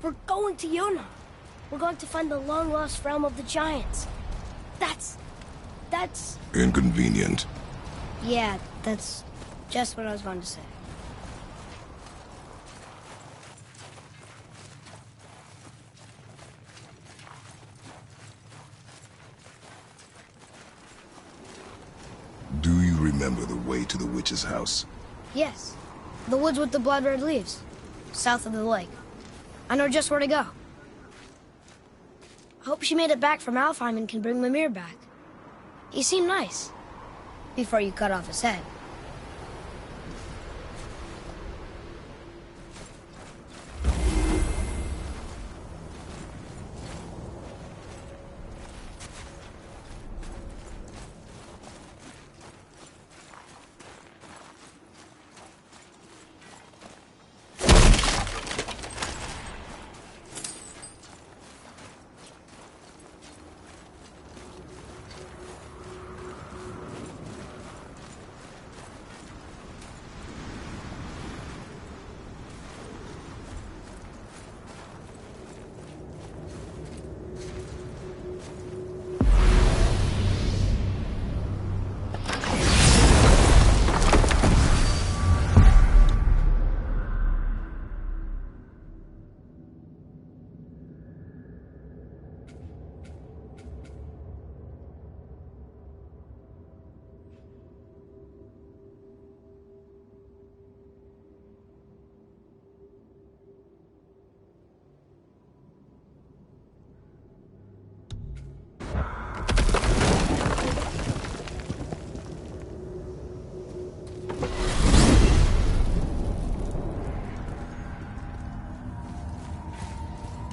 We're going to Yuna. We're going to find the long-lost realm of the giants. That's... Inconvenient. Yeah, that's just what I was going to say. Do you remember the way to the witch's house? Yes. The woods with the blood-red leaves. South of the lake. I know just where to go. I hope she made it back from Alfheim and can bring Mimir back. He seemed nice. Before you cut off his head.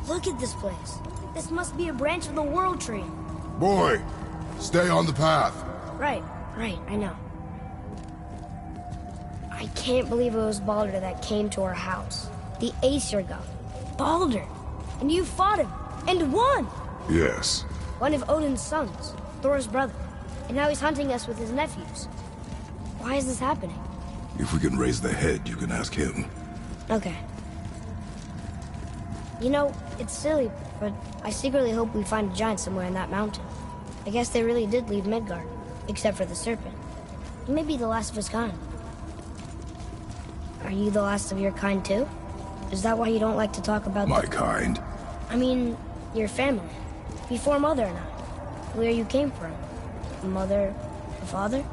Look at this place. This must be a branch of the World Tree. Boy, stay on the path. Right, I know. I can't believe it was Baldur that came to our house. The Aesir god. Baldur! And you fought him, and won! Yes. One of Odin's sons, Thor's brother. And now he's hunting us with his nephews. Why is this happening? If we can raise the head, you can ask him. Okay. You know, it's silly, but I secretly hope we find a giant somewhere in that mountain. I guess they really did leave Midgard, except for the serpent. He may be the last of his kind. Are you the last of your kind too? Is that why you don't like to talk about my kind? I mean, your family. Before Mother and I. Where you came from. Mother, father?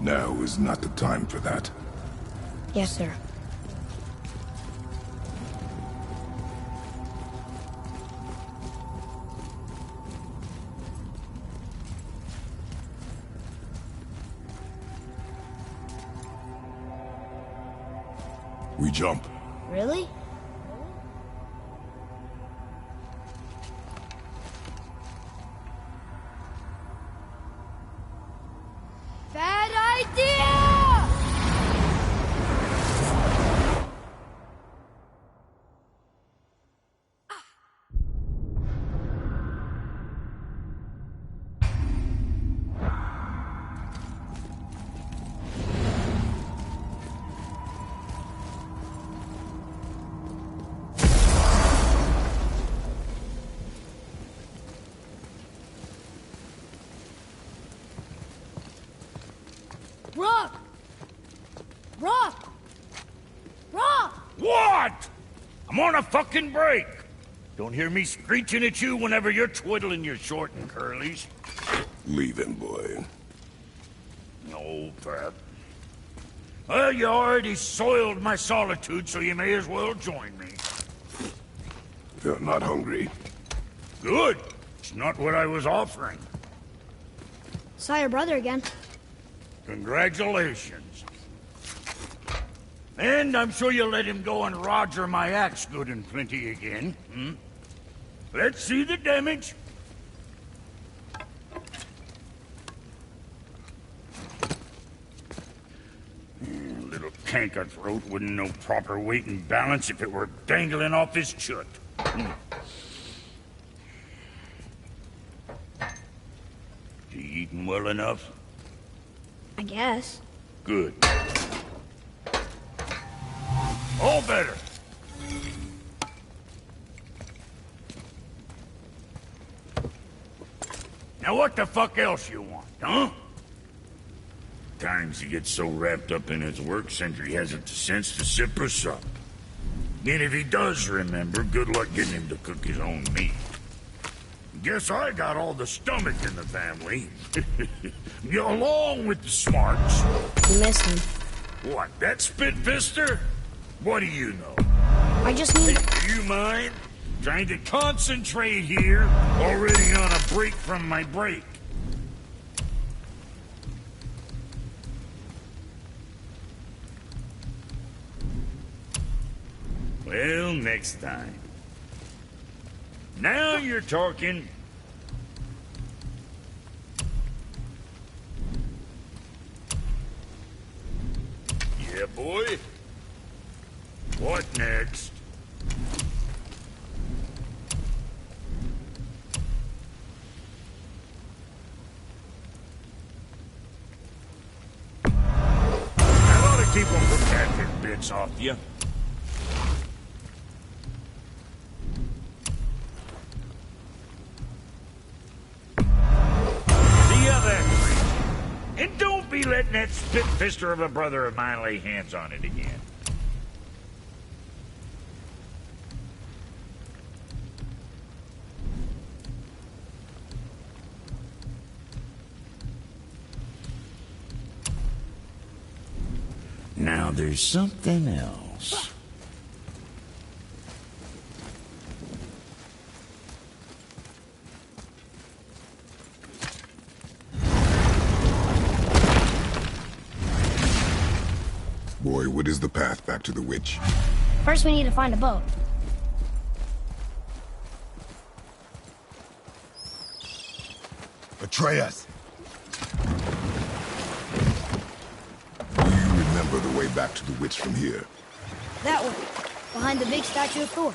Now is not the time for that. Yes, sir. We jump. Really? Bad idea! Rock! Rock! Rock! What? I'm on a fucking break. Don't hear me screeching at you whenever you're twiddling your short and curlies. Leave him, boy. No, Pat. Well, you already soiled my solitude, so you may as well join me. You're not hungry. Good. It's not what I was offering. Saw your brother again. Congratulations. And I'm sure you'll let him go and Roger my axe good and plenty again. Let's see the damage. Little canker throat wouldn't know proper weight and balance if it were dangling off his chut. You eating well enough? I guess. Good. All better. what the fuck else you want, huh? Times he gets so wrapped up in his work, Sentry hasn't the sense to sip or sup. And if he does remember, good luck getting him to cook his own meat. Guess I got all the stomach in the family. Along with the smarts. You miss him. What, that Spitfister? What do you know? I just need... Hey, do you mind? Trying to concentrate here, already on a break from my break. Well, next time. Now you're talking. Yeah, boy. What next? I ought to keep them protected bits off you. And don't be letting that spitfister of a brother of mine lay hands on it again. Now there's something else. Boy, what is the path back to the witch? First we need to find a boat. Atreus! Do you remember the way back to the witch from here? That way, behind the big statue of Thor.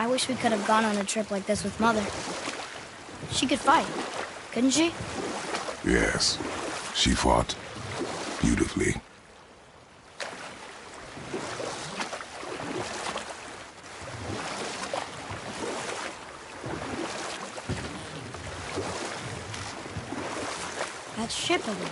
I wish we could have gone on a trip like this with Mother. She could fight, couldn't she? Yes, she fought beautifully. That ship again.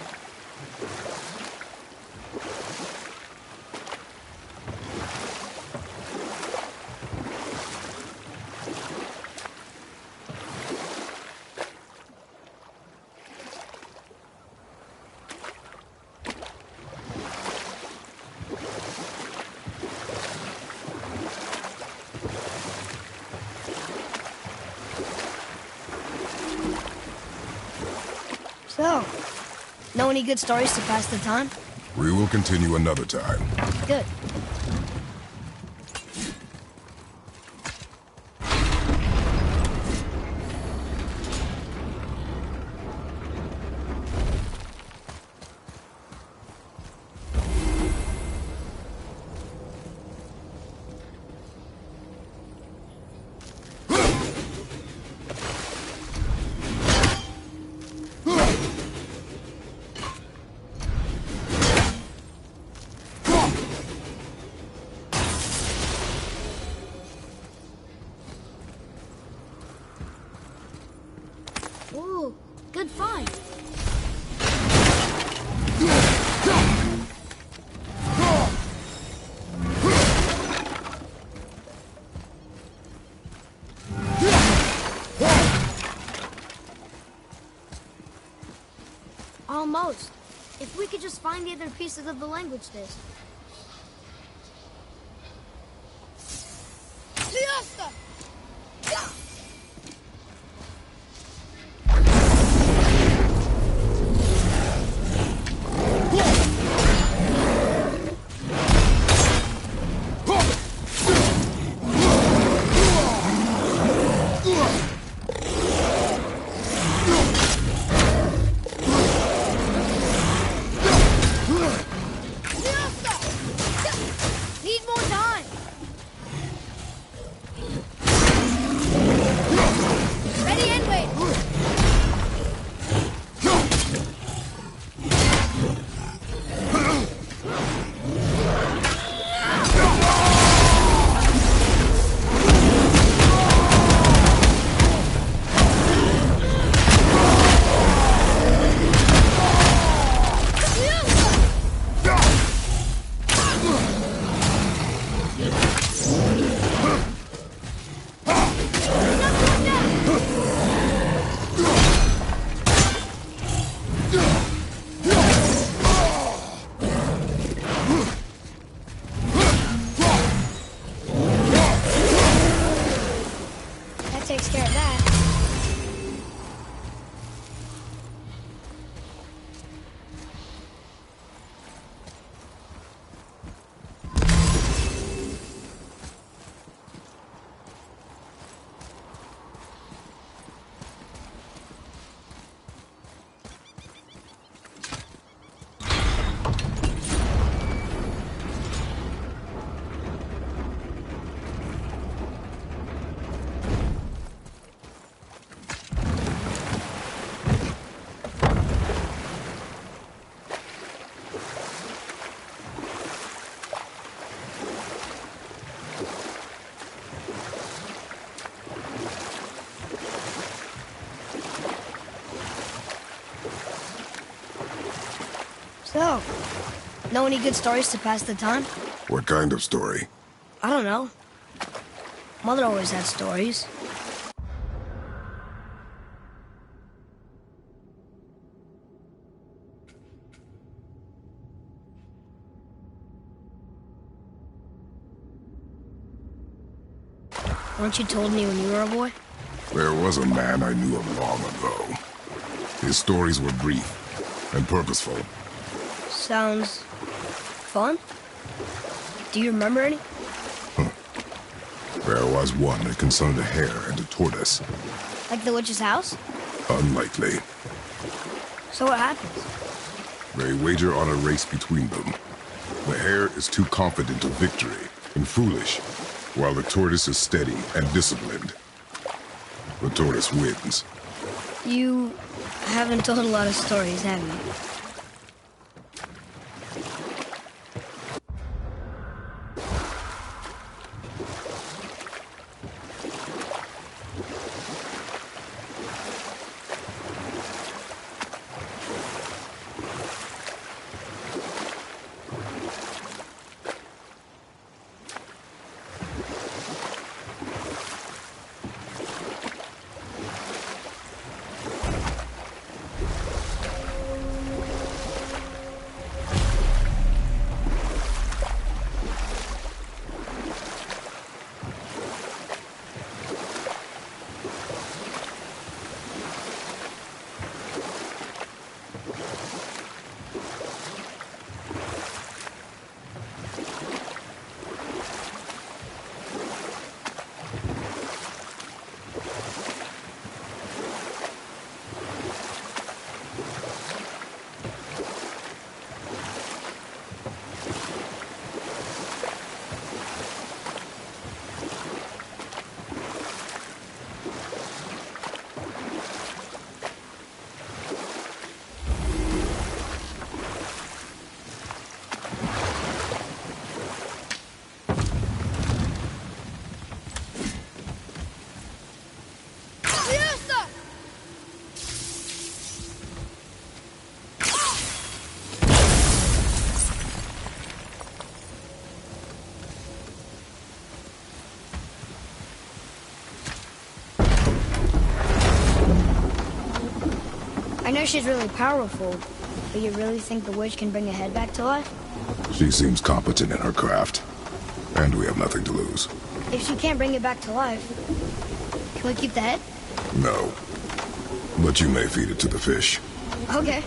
So, know any good stories to pass the time? We will continue another time. Good. Ooh, good find. Almost. If we could just find the other pieces of the language disc. Siesta! Need more time. So, know any good stories to pass the time? What kind of story? I don't know. Mother always had stories. Weren't you told me when you were a boy? There was a man I knew of long ago. His stories were brief and purposeful. Sounds fun. Do you remember any? There was one that concerned a hare and a tortoise. Like the witch's house? Unlikely. So what happens? They wager on a race between them. The hare is too confident of victory and foolish, while the tortoise is steady and disciplined. The tortoise wins. You haven't told a lot of stories, have you? I know she's really powerful, but you really think the witch can bring a head back to life? She seems competent in her craft, and we have nothing to lose. If she can't bring it back to life, can we keep the head? No. But you may feed it to the fish. Okay.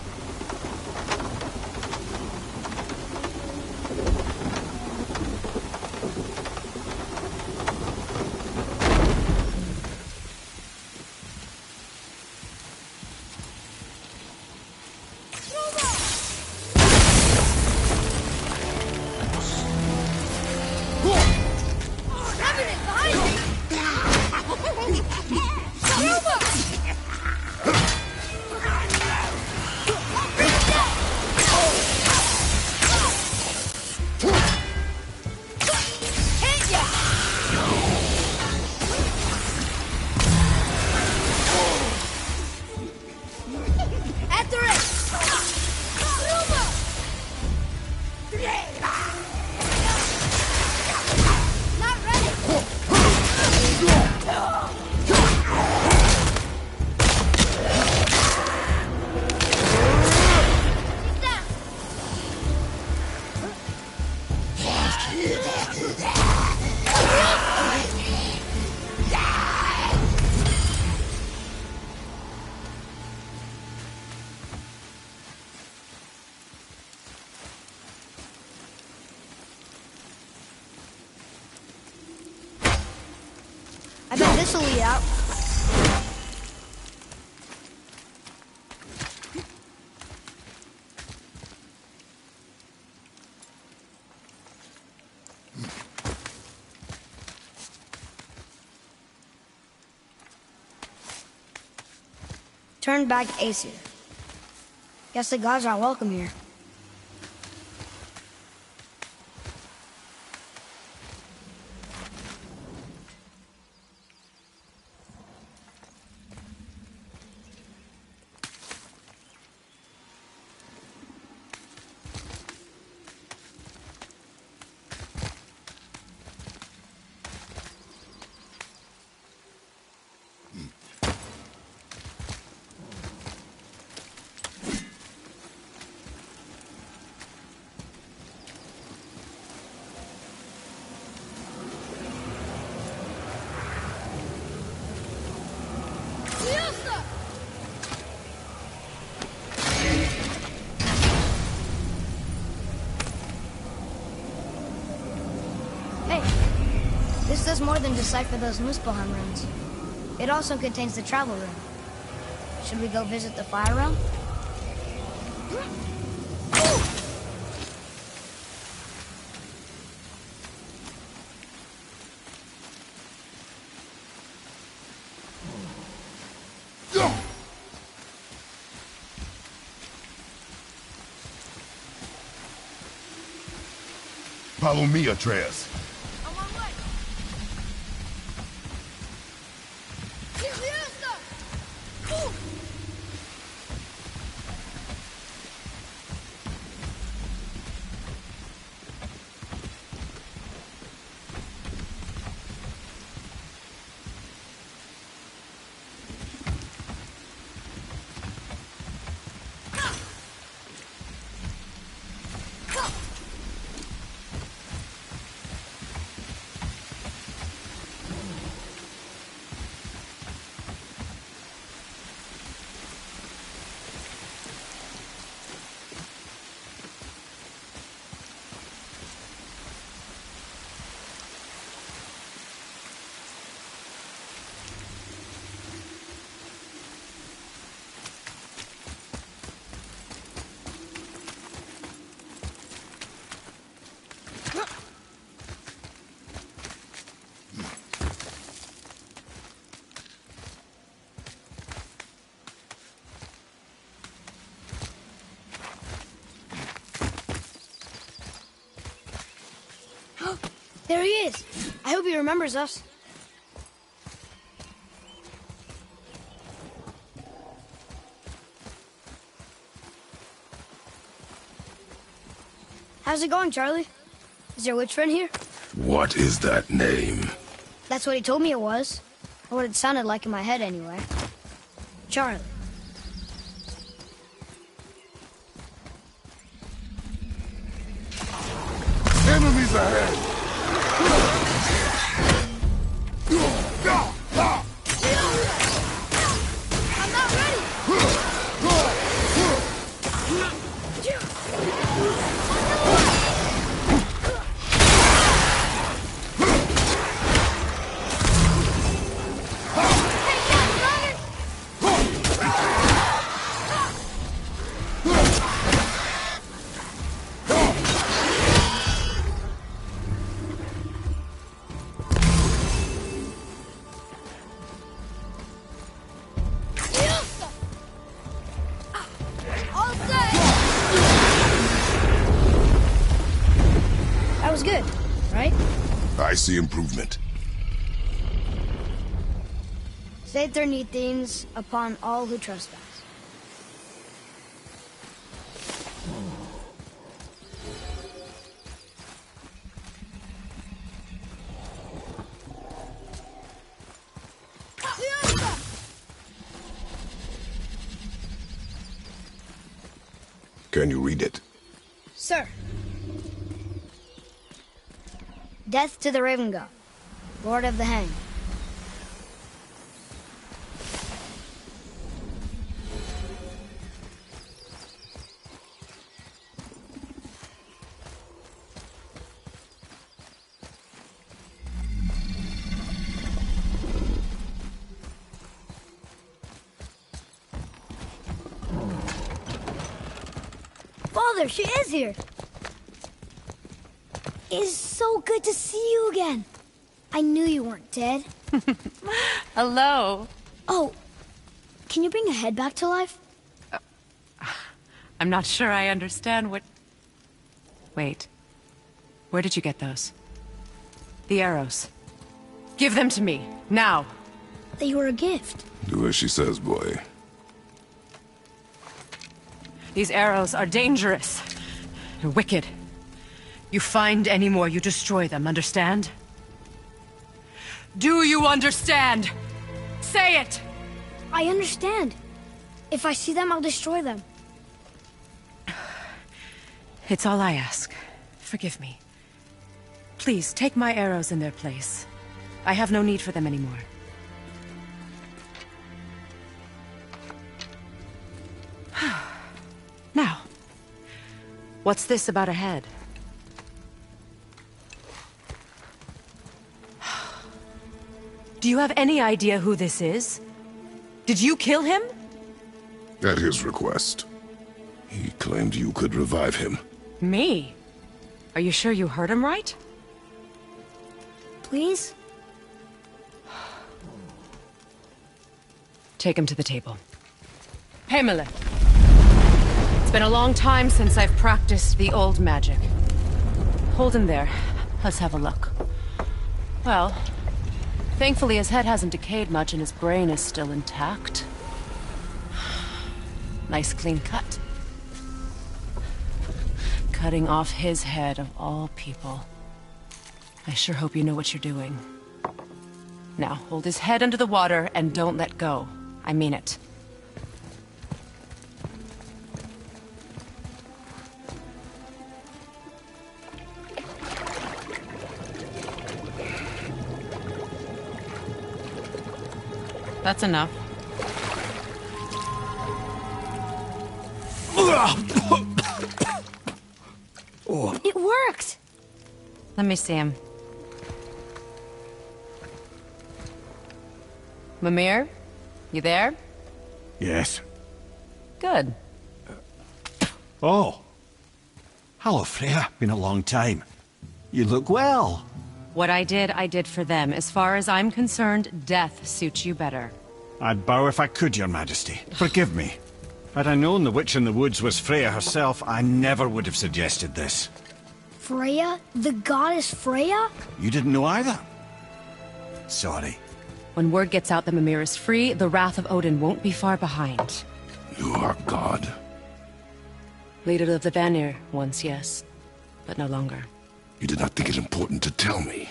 I bet this'll lead out. Turn back Aesir. Guess the gods aren't welcome here. Hey, this does more than decipher those Muspelheim runes. It also contains the travel room. Should we go visit the fire realm? Follow me, Atreus. I'm on way. There he is. I hope he remembers us. How's it going, Charlie? Is your witch friend here? What is that name? That's what he told me it was. Or what it sounded like in my head, anyway. Charlie. Enemies ahead! I'm not ready! That was good, right? I see improvement. Save their need things upon all who trespass. Can you read it? Sir. Death to the Raven God, Lord of the Hanged. Father, she is here. It's so good to see you again. I knew you weren't dead. Hello. Oh, can you bring a head back to life? I'm not sure I understand what... Wait. Where did you get those? The arrows. Give them to me, now. They were a gift. Do as she says, boy. These arrows are dangerous. They're wicked. You find any more, you destroy them, understand? Do you understand? Say it! I understand. If I see them, I'll destroy them. It's all I ask. Forgive me. Please, take my arrows in their place. I have no need for them anymore. Now, what's this about a head? Do you have any idea who this is? Did you kill him? At his request. He claimed you could revive him. Me? Are you sure you heard him right? Please? Take him to the table. Himalith. It's been a long time since I've practiced the old magic. Hold him there. Let's have a look. Well, thankfully his head hasn't decayed much and his brain is still intact. Nice clean cut. Cutting off his head of all people. I sure hope you know what you're doing. Now, hold his head under the water and don't let go. I mean it. That's enough. It worked! Let me see him. Mimir? You there? Yes. Good. Oh. Hello, Freya. Been a long time. You look well. What I did for them. As far as I'm concerned, death suits you better. I'd bow if I could, Your Majesty. Forgive me. Had I known the witch in the woods was Freya herself, I never would have suggested this. Freya? The goddess Freya? You didn't know either? Sorry. When word gets out that Mimir is free, the wrath of Odin won't be far behind. You are God. Leader of the Vanir, once yes, but no longer. You did not think it important to tell me.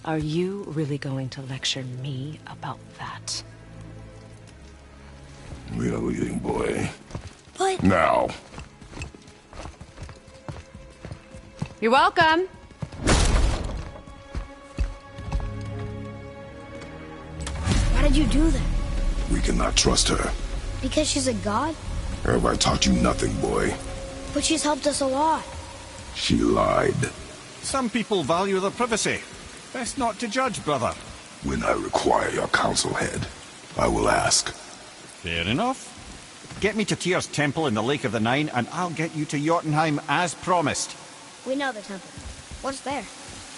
Are you really going to lecture me about that? We are leaving, boy. But... Now. You're welcome. Why did you do that? We cannot trust her. Because she's a god? Have I taught you nothing, boy? But she's helped us a lot. She lied. Some people value their privacy. Best not to judge, brother. When I require your counsel, head, I will ask. Fair enough. Get me to Tyr's temple in the Lake of the Nine, and I'll get you to Jotunheim as promised. We know the temple. What's there?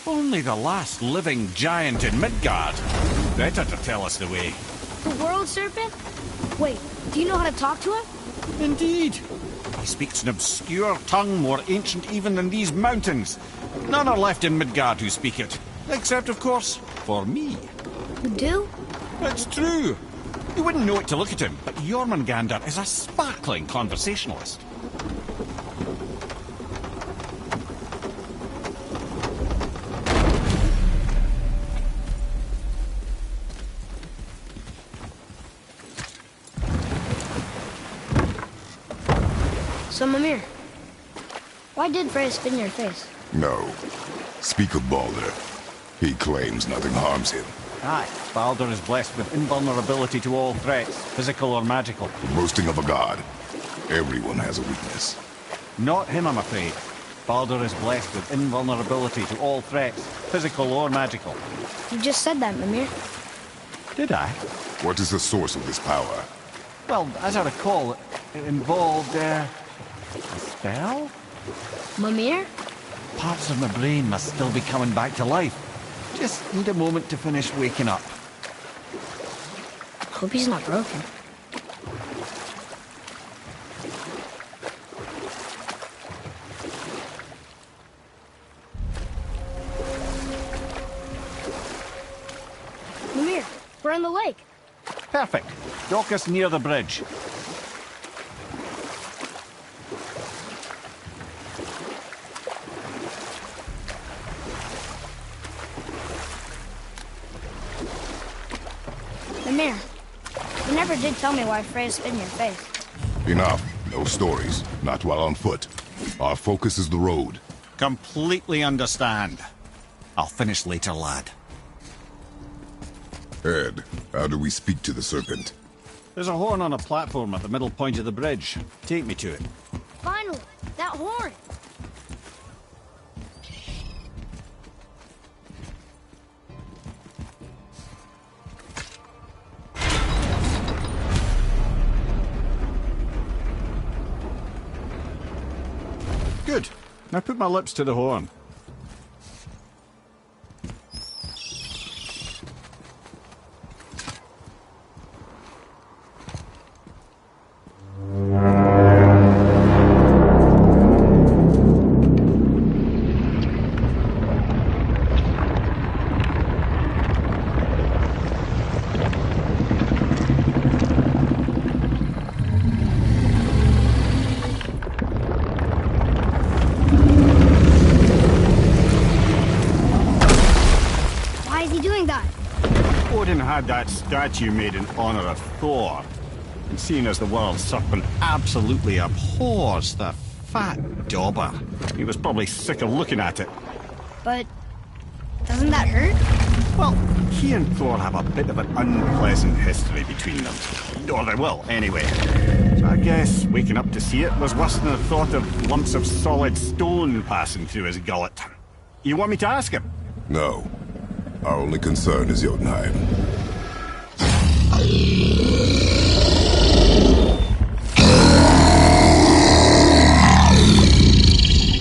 Only the last living giant in Midgard. Better to tell us the way. The world serpent? Wait, do you know how to talk to him? Indeed. He speaks an obscure tongue more ancient even than these mountains. None are left in Midgard who speak it. Except, of course, for me. You do? It's true. You wouldn't know it to look at him, but Jormungandr is a sparkling conversationalist. So, Mimir, why did Freya spit in your face? No. Speak of Baldur. He claims nothing harms him. Aye, Baldur is blessed with invulnerability to all threats, physical or magical. Boasting of a god. Everyone has a weakness. Not him, I'm afraid. Baldur is blessed with invulnerability to all threats, physical or magical. You just said that, Mimir. Did I? What is the source of this power? Well, as I recall, it involved, a spell? Mimir? Parts of my brain must still be coming back to life. Just need a moment to finish waking up. Hope he's not broken. Mimir, we're in the lake. Perfect. Dock us near the bridge. Mimir, you never did tell me why Freya spit in your face. Enough. No stories. Not while on foot. Our focus is the road. Completely understand. I'll finish later, lad. Ed, how do we speak to the serpent? There's a horn on a platform at the middle point of the bridge. Take me to it. Finally, that horn! Good. Now put my lips to the horn. Why is he doing that? Odin had that statue made in honor of Thor. And seeing as the world serpent absolutely abhors the fat dauber, he was probably sick of looking at it. But doesn't that hurt? Well, he and Thor have a bit of an unpleasant history between them. Or they will, anyway. So I guess waking up to see it was worse than the thought of lumps of solid stone passing through his gullet. You want me to ask him? No. Our only concern is Jotunheim.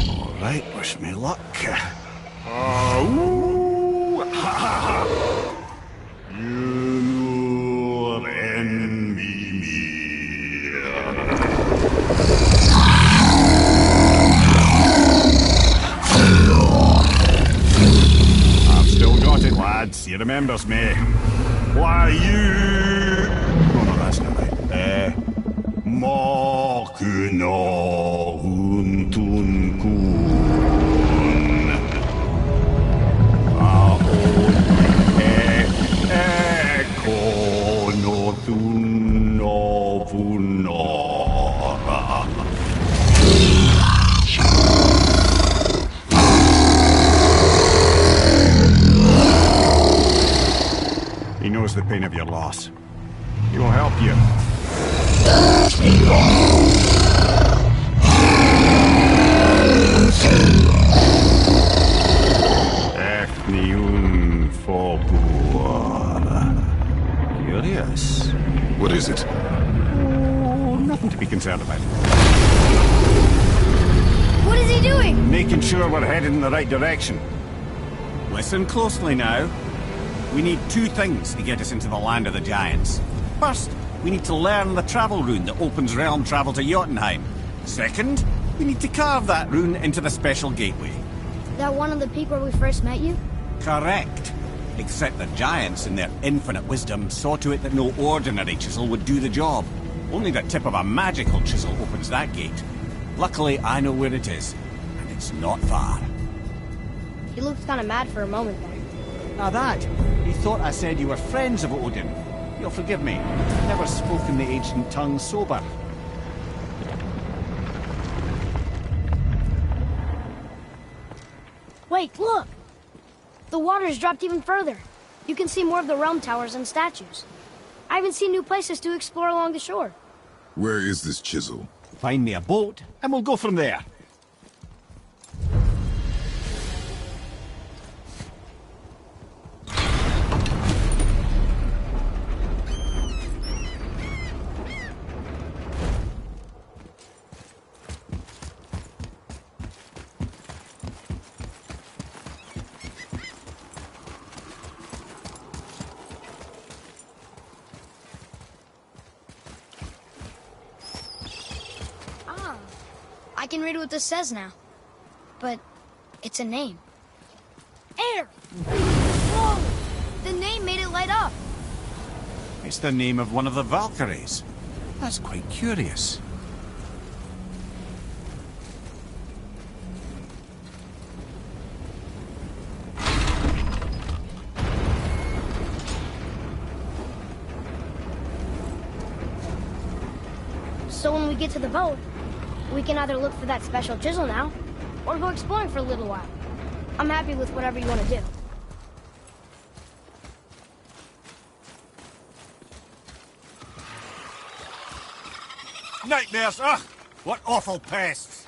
All right, wish me luck. Ooh, ha, ha, ha. You envy me. I've still got it, lads. He remembers me. Why, you... Oh, no, that's not right. Makuna huntun kun. Eko no vunora. He knows the pain of your loss. He will help you. Ethniun Fobuar. Curious. What is it? Oh, nothing to be concerned about. What is he doing? Making sure we're headed in the right direction. Listen closely now. We need two things to get us into the land of the giants. First, we need to learn the travel rune that opens realm travel to Jotunheim. Second, we need to carve that rune into the special gateway. That one on the peak where we first met you? Correct. Except the giants, in their infinite wisdom, saw to it that no ordinary chisel would do the job. Only the tip of a magical chisel opens that gate. Luckily, I know where it is, and it's not far. He looked kind of mad for a moment there. Now that, he thought I said you were friends of Odin. You'll forgive me. I've never spoken the ancient tongue sober. Wait, look! The water's dropped even further. You can see more of the realm towers and statues. I even see new places to explore along the shore. Where is this chisel? Find me a boat, and we'll go from there. I can read what this says now. But it's a name. Air! Whoa! The name made it light up. It's the name of one of the Valkyries. That's quite curious. So when we get to the boat, we can either look for that special chisel now, or go exploring for a little while. I'm happy with whatever you want to do. Nightmares, ugh! What awful pests!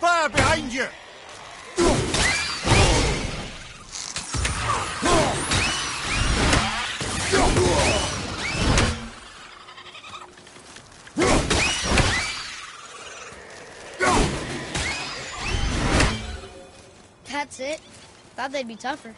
Fire behind you! That's it. Thought they'd be tougher.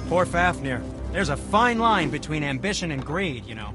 Poor Fafnir. There's a fine line between ambition and greed, you know.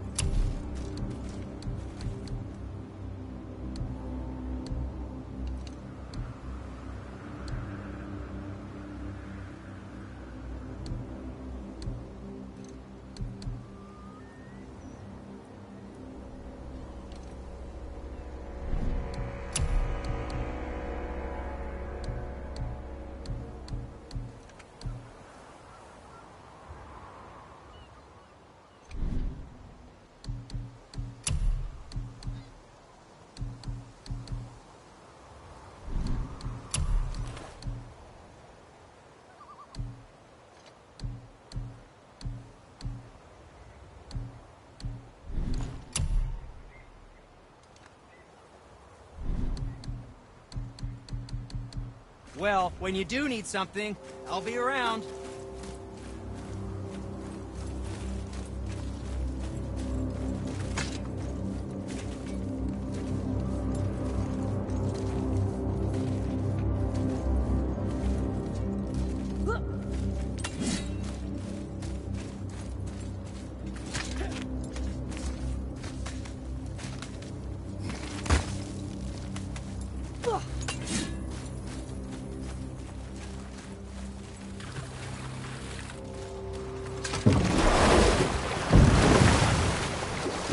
Well, when you do need something, I'll be around.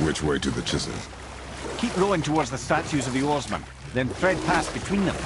Which way to the chisel? Keep rowing towards the statues of the oarsmen, then thread past between them.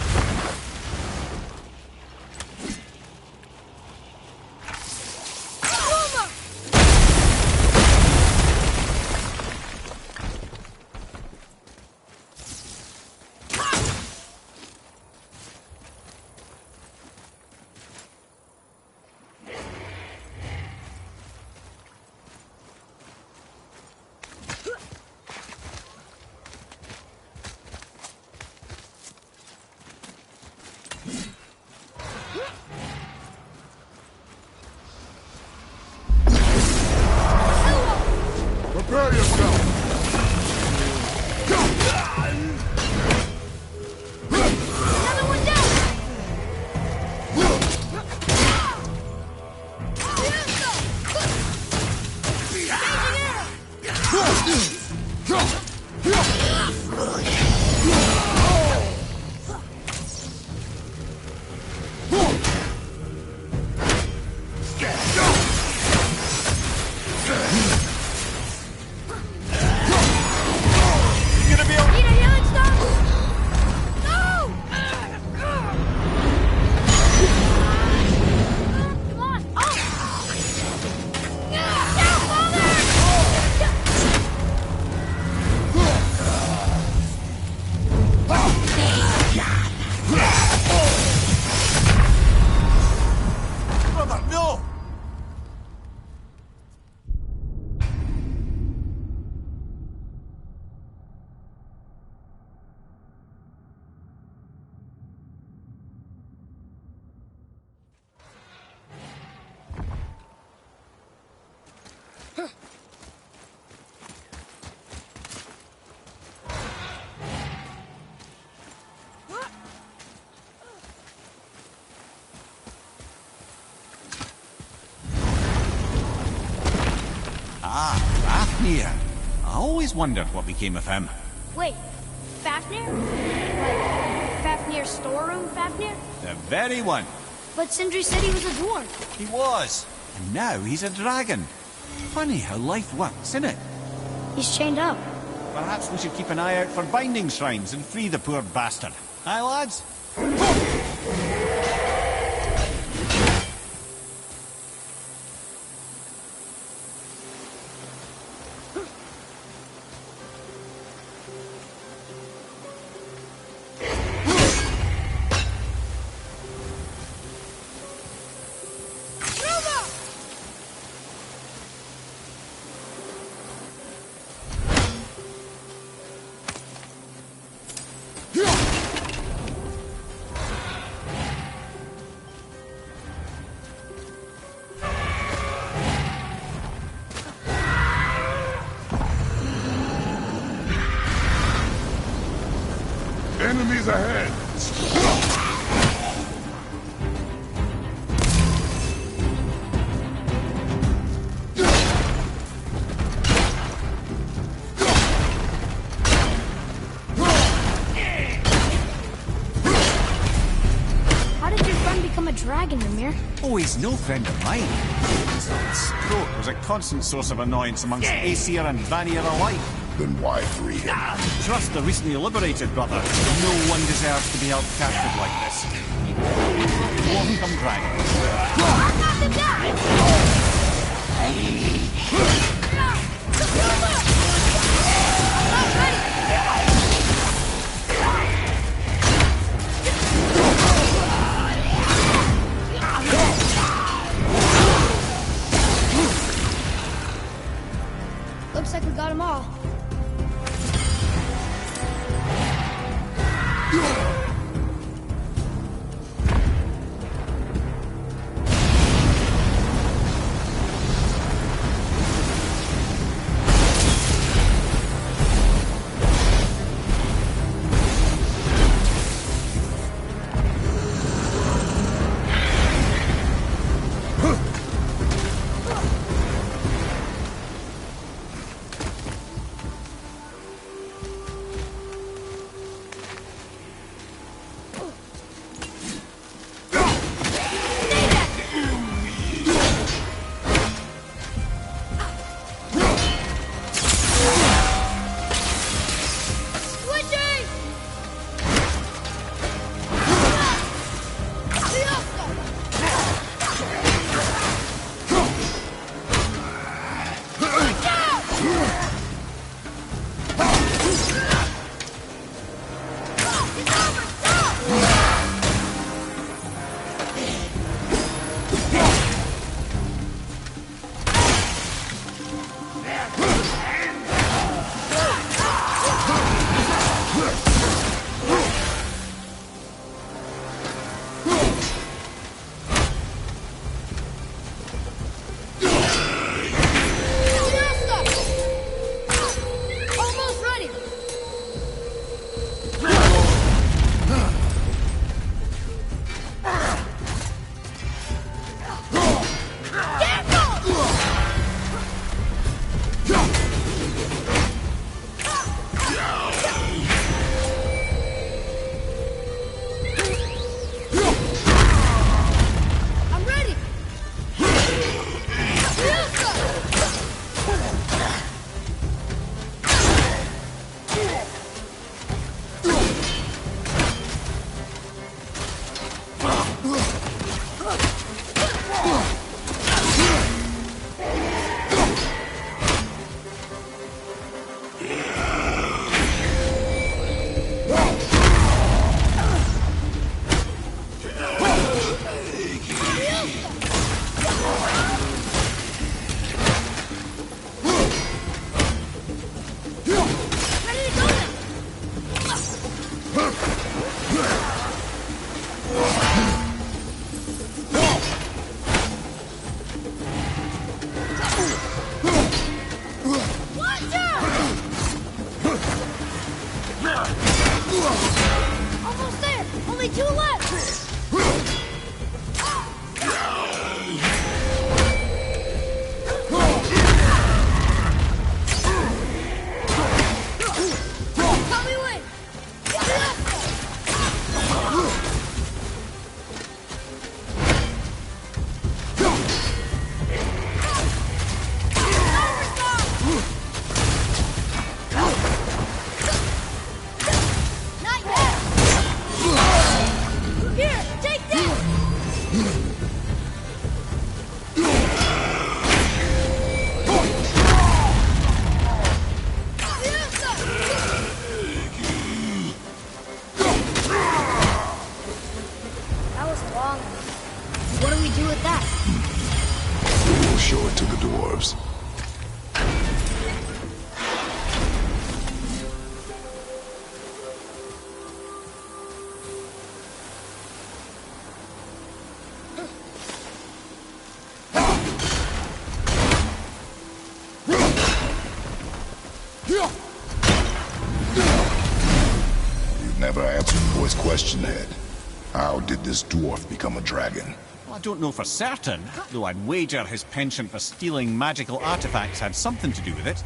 Prepare yourself! Another one down! Need a healing stone? No! Come on! Oh! Down, Brother, no! Ah, Fafnir. I always wondered what became of him. Wait, Fafnir? Like, Fafnir's storeroom Fafnir? The very one. But Sindri said he was a dwarf. He was. And now he's a dragon. Funny how life works, isn't it? He's chained up. Perhaps we should keep an eye out for binding shrines and free the poor bastard. Aye, lads? Enemies ahead! How did your friend become a dragon, Mimir? Oh, he's no friend of mine. Throat was a constant source of annoyance amongst Aesir and Vanir alike. Then why free him? Trust the recently liberated brother. No one deserves to be held captive like this. Won't come dragon. Looks like we got them all. Almost there! Only two left! Help me win! Not yet! Here, take this! That was long. What do we do with that? We'll show it to the dwarves. never answered the boy's question, Head. How did this dwarf become a dragon? Well, I don't know for certain, though I'd wager his penchant for stealing magical artifacts had something to do with it.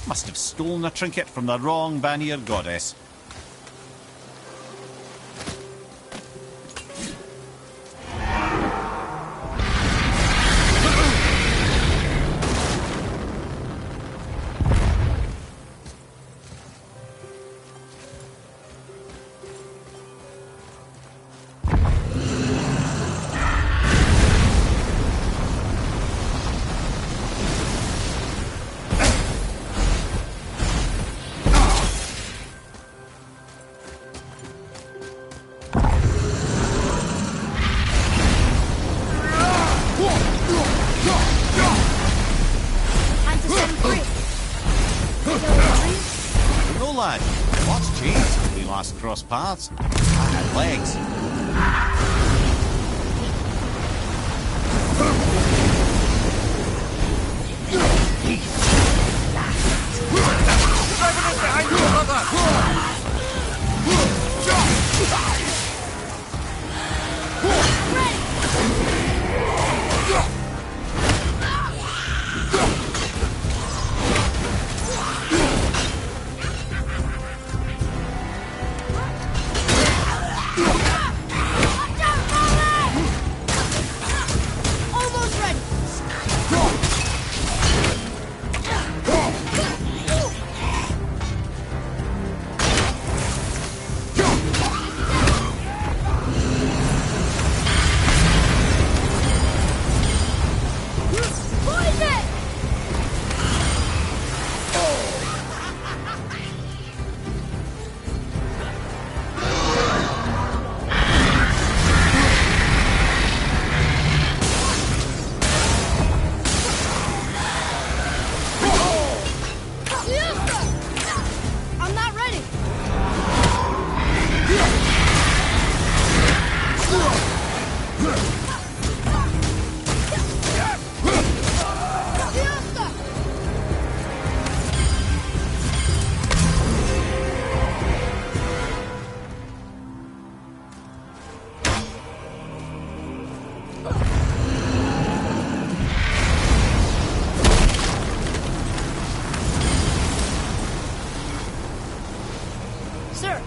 Must have stolen a trinket from the wrong Vanir goddess. Time to set him free. No, lad. Lots changed since we last crossed paths. I had legs. Almost ready. Poison! I'm not ready. Sir.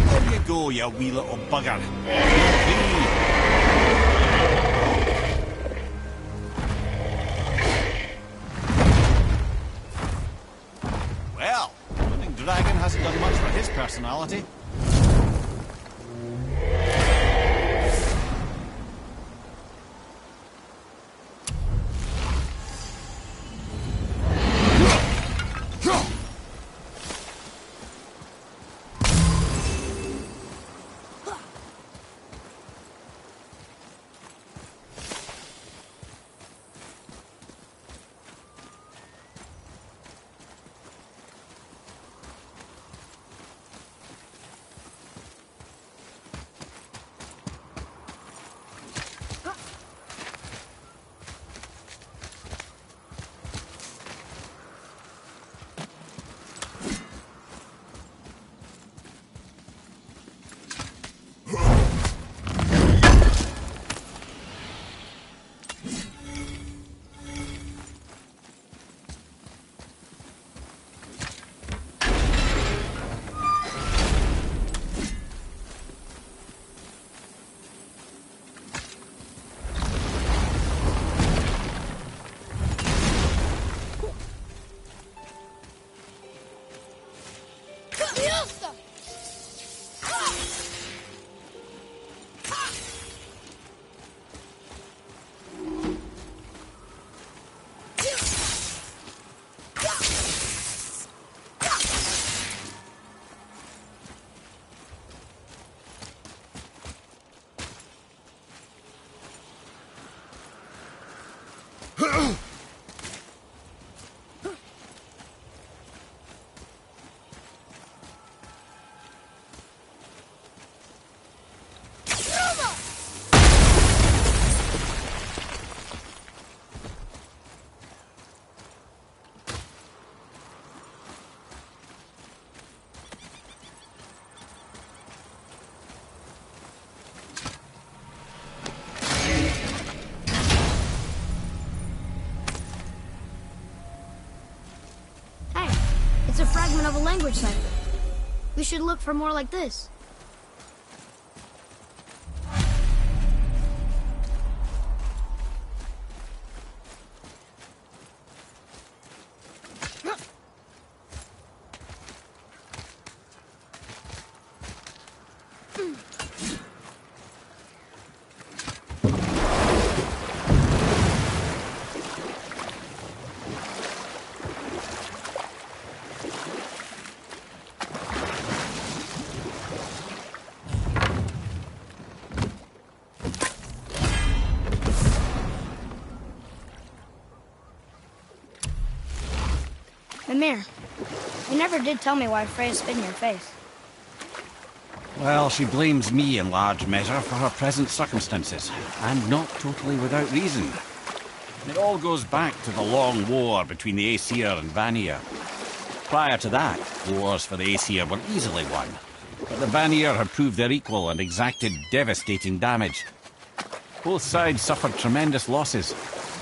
There you go, you wee little bugger. Free. Well, I think Dragon hasn't done much for his personality. It's a fragment of a language cipher. We should look for more like this. Mimir, you never did tell me why Freya spit in your face. Well, she blames me in large measure for her present circumstances, and not totally without reason. It all goes back to the long war between the Aesir and Vanir. Prior to that, wars for the Aesir were easily won, but the Vanir had proved their equal and exacted devastating damage. Both sides suffered tremendous losses,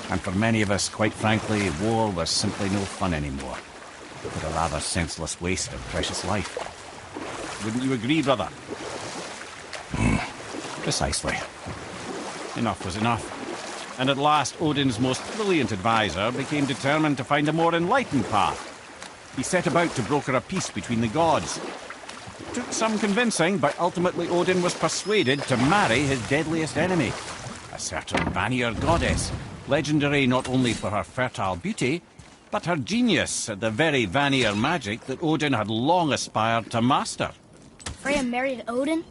and for many of us, quite frankly, war was simply no fun anymore. But a rather senseless waste of precious life. Wouldn't you agree, brother? Precisely. Enough was enough. And at last, Odin's most brilliant advisor became determined to find a more enlightened path. He set about to broker a peace between the gods. It took some convincing, but ultimately Odin was persuaded to marry his deadliest enemy, a certain Vanir goddess, legendary not only for her fertile beauty, but her genius at the very Vanir magic that Odin had long aspired to master. Freya married Odin?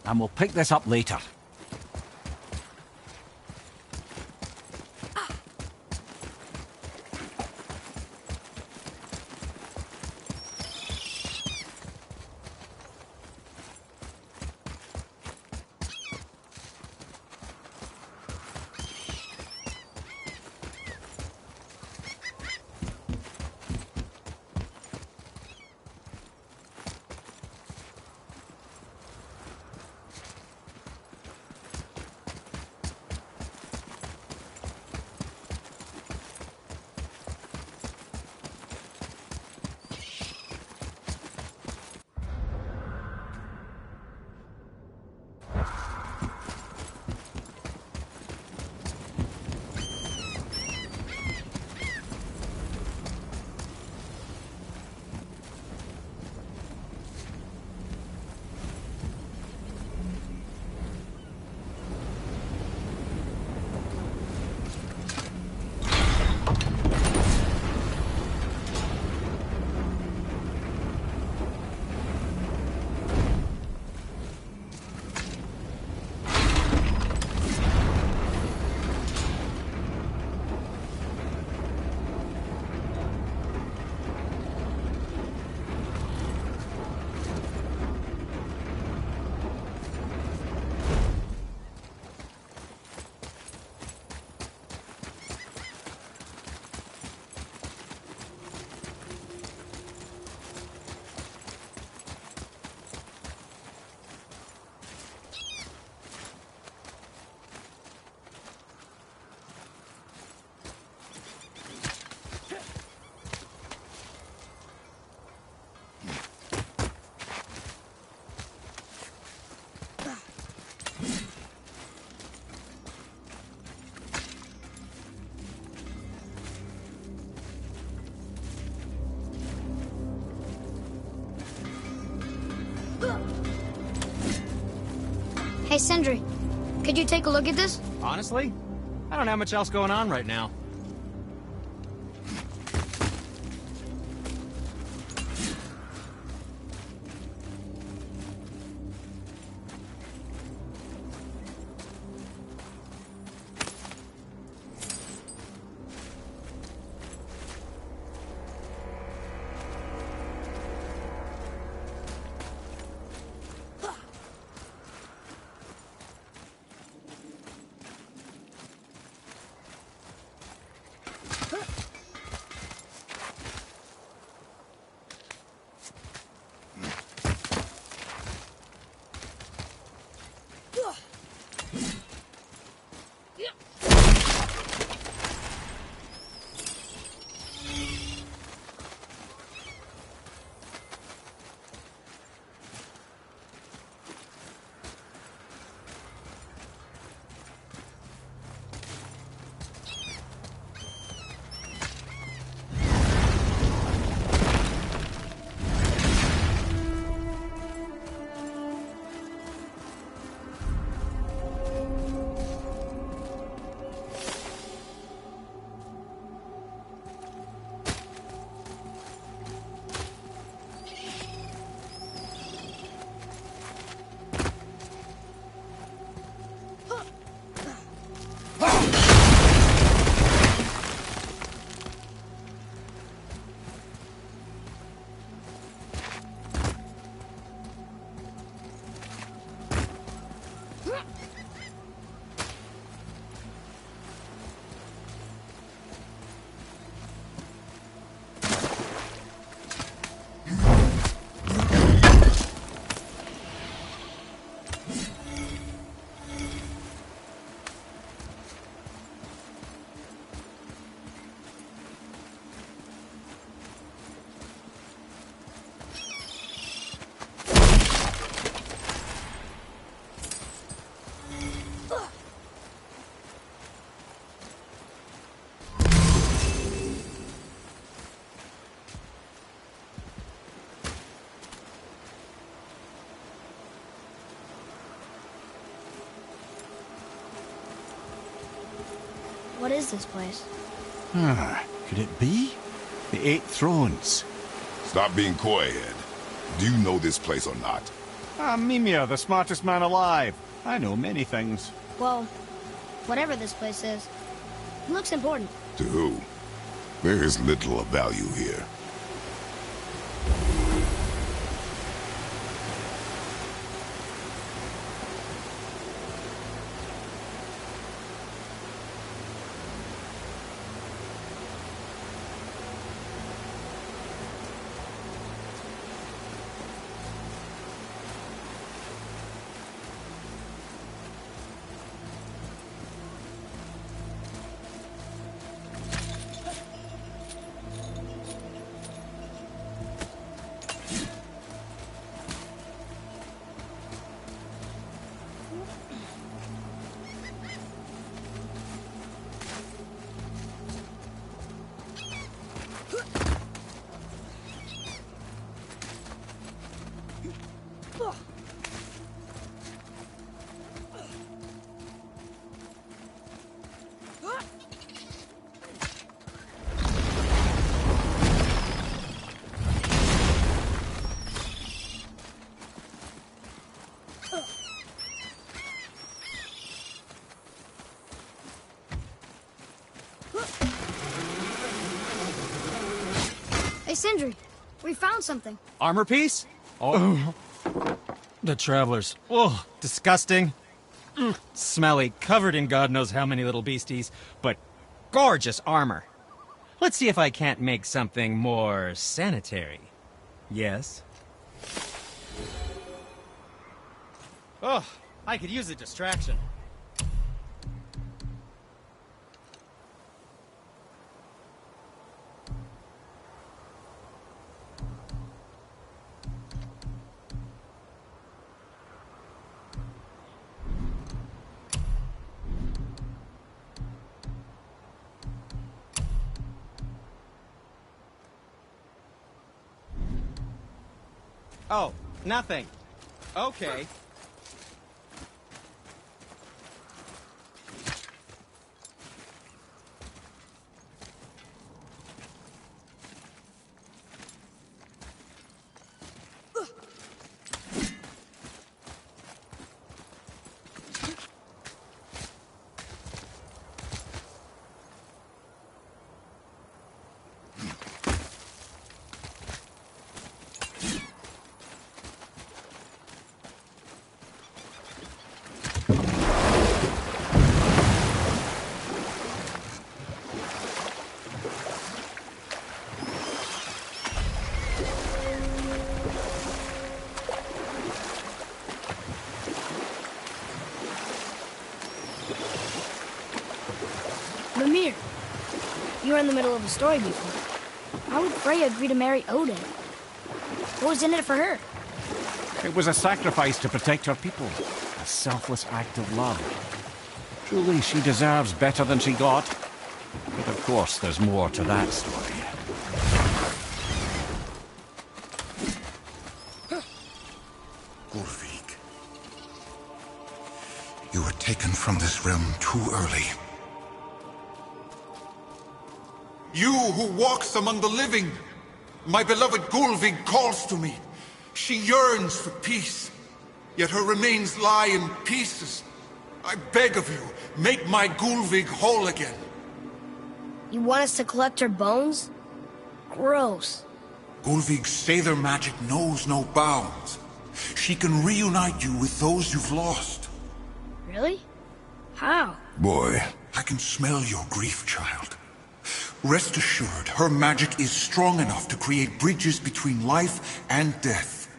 And we'll pick this up later. Hey, Sindri, could you take a look at this? Honestly, I don't have much else going on right now. What is this place? Could it be? The Eight Thrones. Stop being coy, Ed. Do you know this place or not? I'm Mimir, the smartest man alive. I know many things. Well, whatever this place is, it looks important. To who? There is little of value here. Hey, Sindri, we found something. Armor piece? Oh. The Travelers. Oh, disgusting. Smelly, covered in God knows how many little beasties, but gorgeous armor. Let's see if I can't make something more sanitary. Yes? Oh, I could use a distraction. Oh, nothing. Okay. Mimir, you were in the middle of a story before. How would Freya agree to marry Odin? What was in it for her? It was a sacrifice to protect her people. A selfless act of love. Truly, she deserves better than she got. But of course, there's more to that story. Gullveig, you were taken from this realm too early. You who walks among the living, my beloved Gullveig calls to me. She yearns for peace, yet her remains lie in pieces. I beg of you, make my Gullveig whole again. You want us to collect her bones? Gross. Gullveig's Seidr magic knows no bounds. She can reunite you with those you've lost. Really? How? Boy. I can smell your grief, child. Rest assured, her magic is strong enough to create bridges between life and death.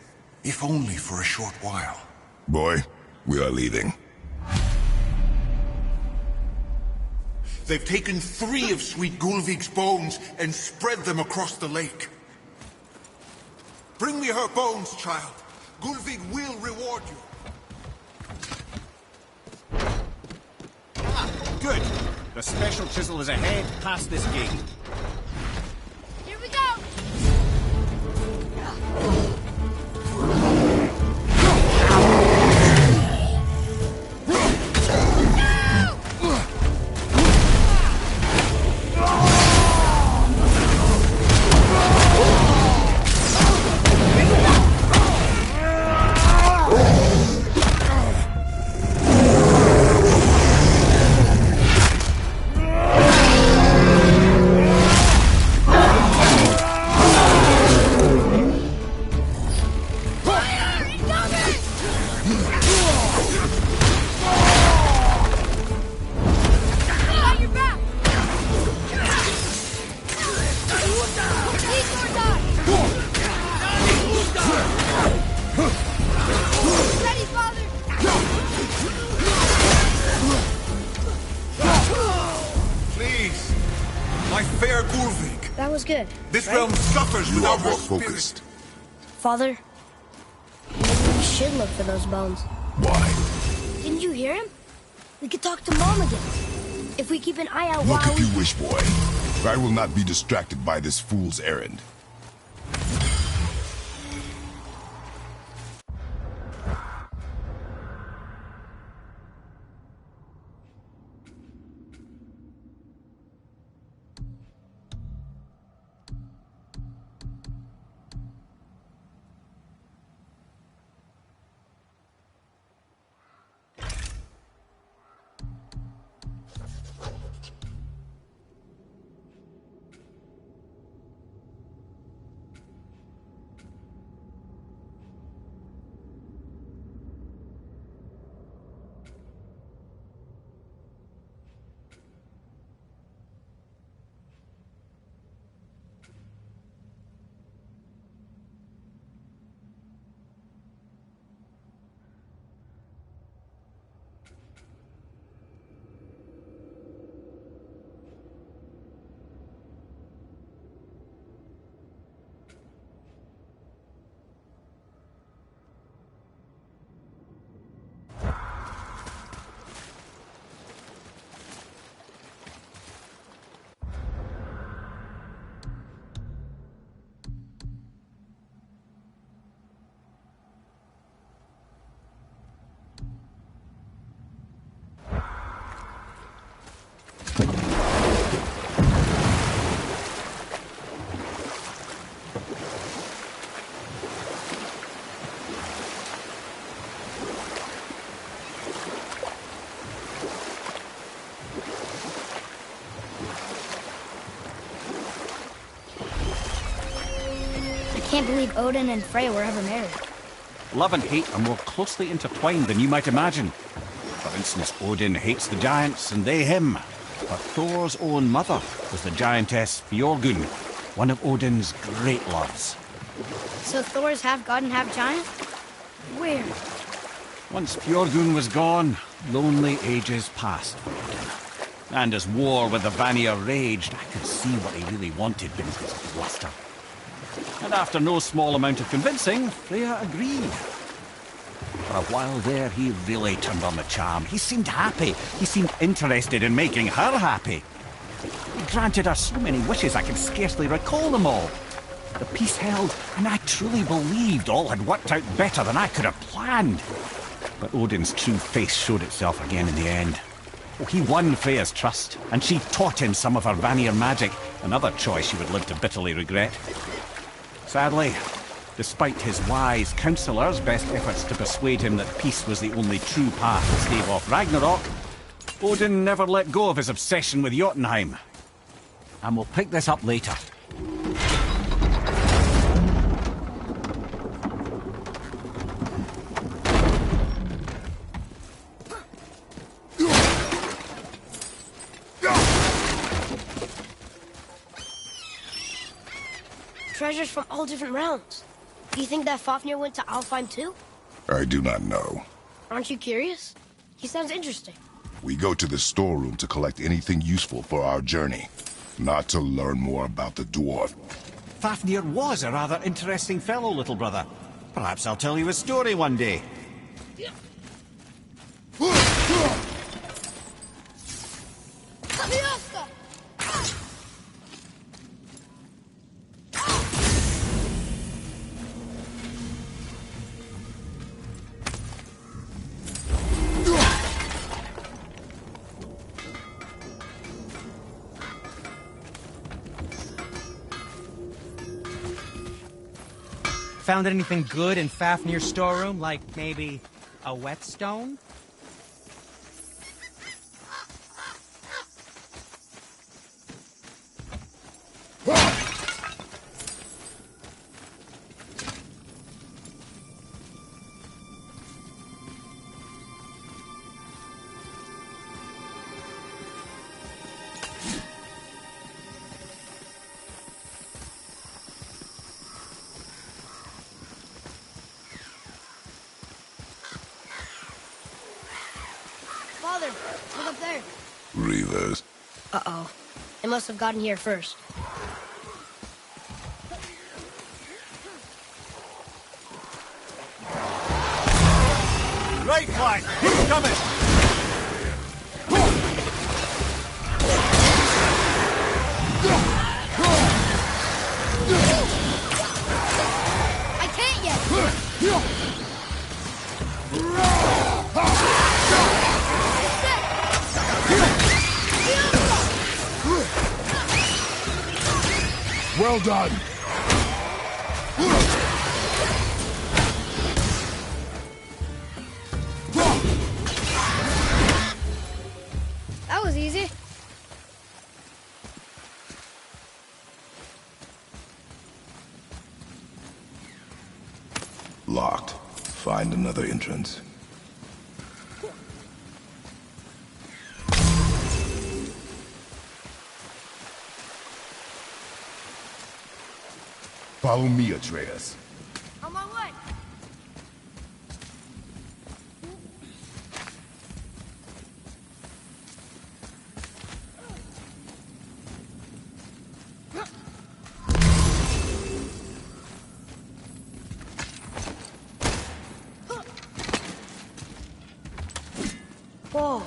If only for a short while. Boy, we are leaving. They've taken 3 of sweet Gullveig's bones and spread them across the lake. Bring me her bones, child. Gullveig will reward you. Good. The special chisel is ahead past this gate. Here we go! was good. This right? realm suffers You without are her more spirit. focused. Father, maybe we should look for those bones. Why? Didn't you hear him? We could talk to Mom again. If we keep an eye out Look while if you wish, boy. I will not be distracted by this fool's errand. I can't believe Odin and Freya were ever married. Love and hate are more closely intertwined than you might imagine. For instance, Odin hates the giants and they him. But Thor's own mother was the giantess Fjorgun, one of Odin's great loves. So Thor's half god and half giant? Where? Once Fjorgun was gone, lonely ages passed for Odin. And as war with the Vanir raged, I could see what he really wanted beneath his bluster. And after no small amount of convincing, Freya agreed. For a while there, he really turned on the charm. He seemed happy. He seemed interested in making her happy. He granted her so many wishes I can scarcely recall them all. The peace held, and I truly believed all had worked out better than I could have planned. But Odin's true face showed itself again in the end. Oh, he won Freya's trust, and she taught him some of her Vanir magic, another choice she would live to bitterly regret. Sadly, despite his wise counselors' best efforts to persuade him that peace was the only true path to stave off Ragnarok, Odin never let go of his obsession with Jotunheim. And we'll pick this up later. Treasures from all different realms. Do you think that Fafnir went to Alfheim too? I do not know. Aren't you curious? He sounds interesting. We go to the storeroom to collect anything useful for our journey, not to learn more about the dwarf. Fafnir was a rather interesting fellow, little brother. Perhaps I'll tell you a story one day. Found anything good in Fafnir's storeroom? Like maybe a whetstone? Father, look up there. Reavers. Uh-oh. They must have gotten here first. Right flank! It's coming! I can't yet! Well done. That was easy. Locked. Find another entrance. Follow me, Atreus. On my way. Whoa.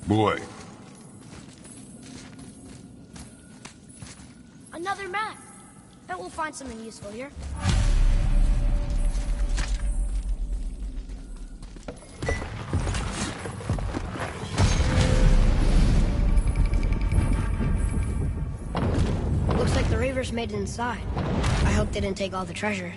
Boy, Another map. Bet we'll find something useful here. Looks like the Reavers made it inside. I hope they didn't take all the treasure.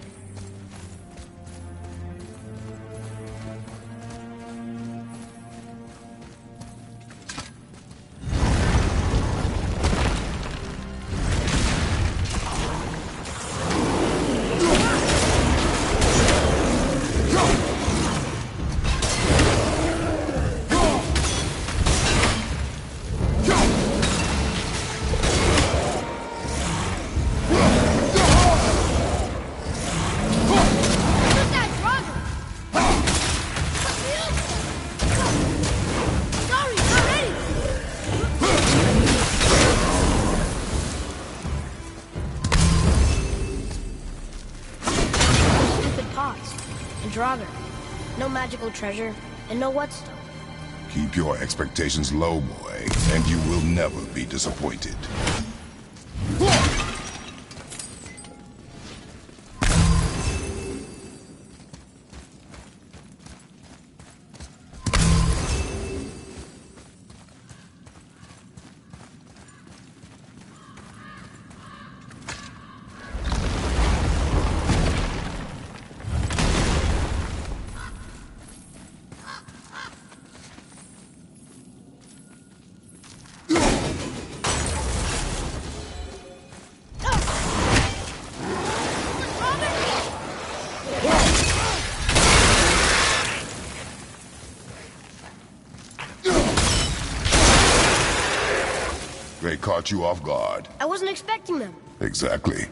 Draugr. No magical treasure, and no whetstone. Keep your expectations low, boy, and you will never be disappointed. They caught you off guard. I wasn't expecting them. Exactly.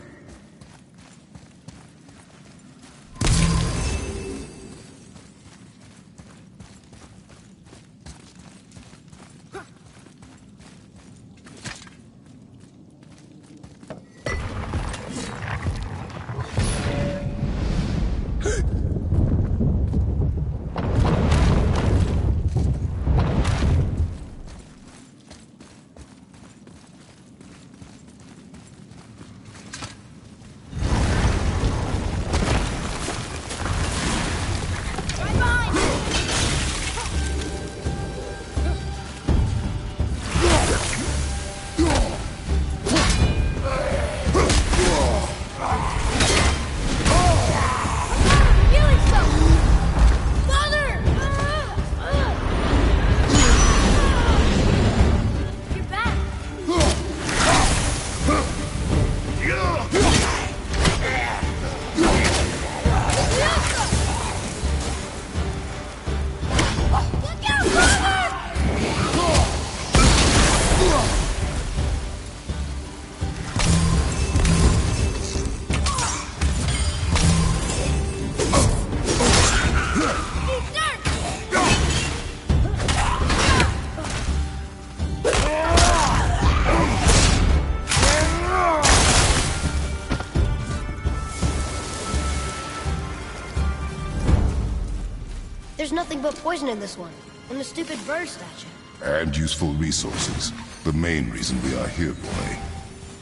nothing but poison in this one. And the stupid bird statue. And useful resources. The main reason we are here, boy.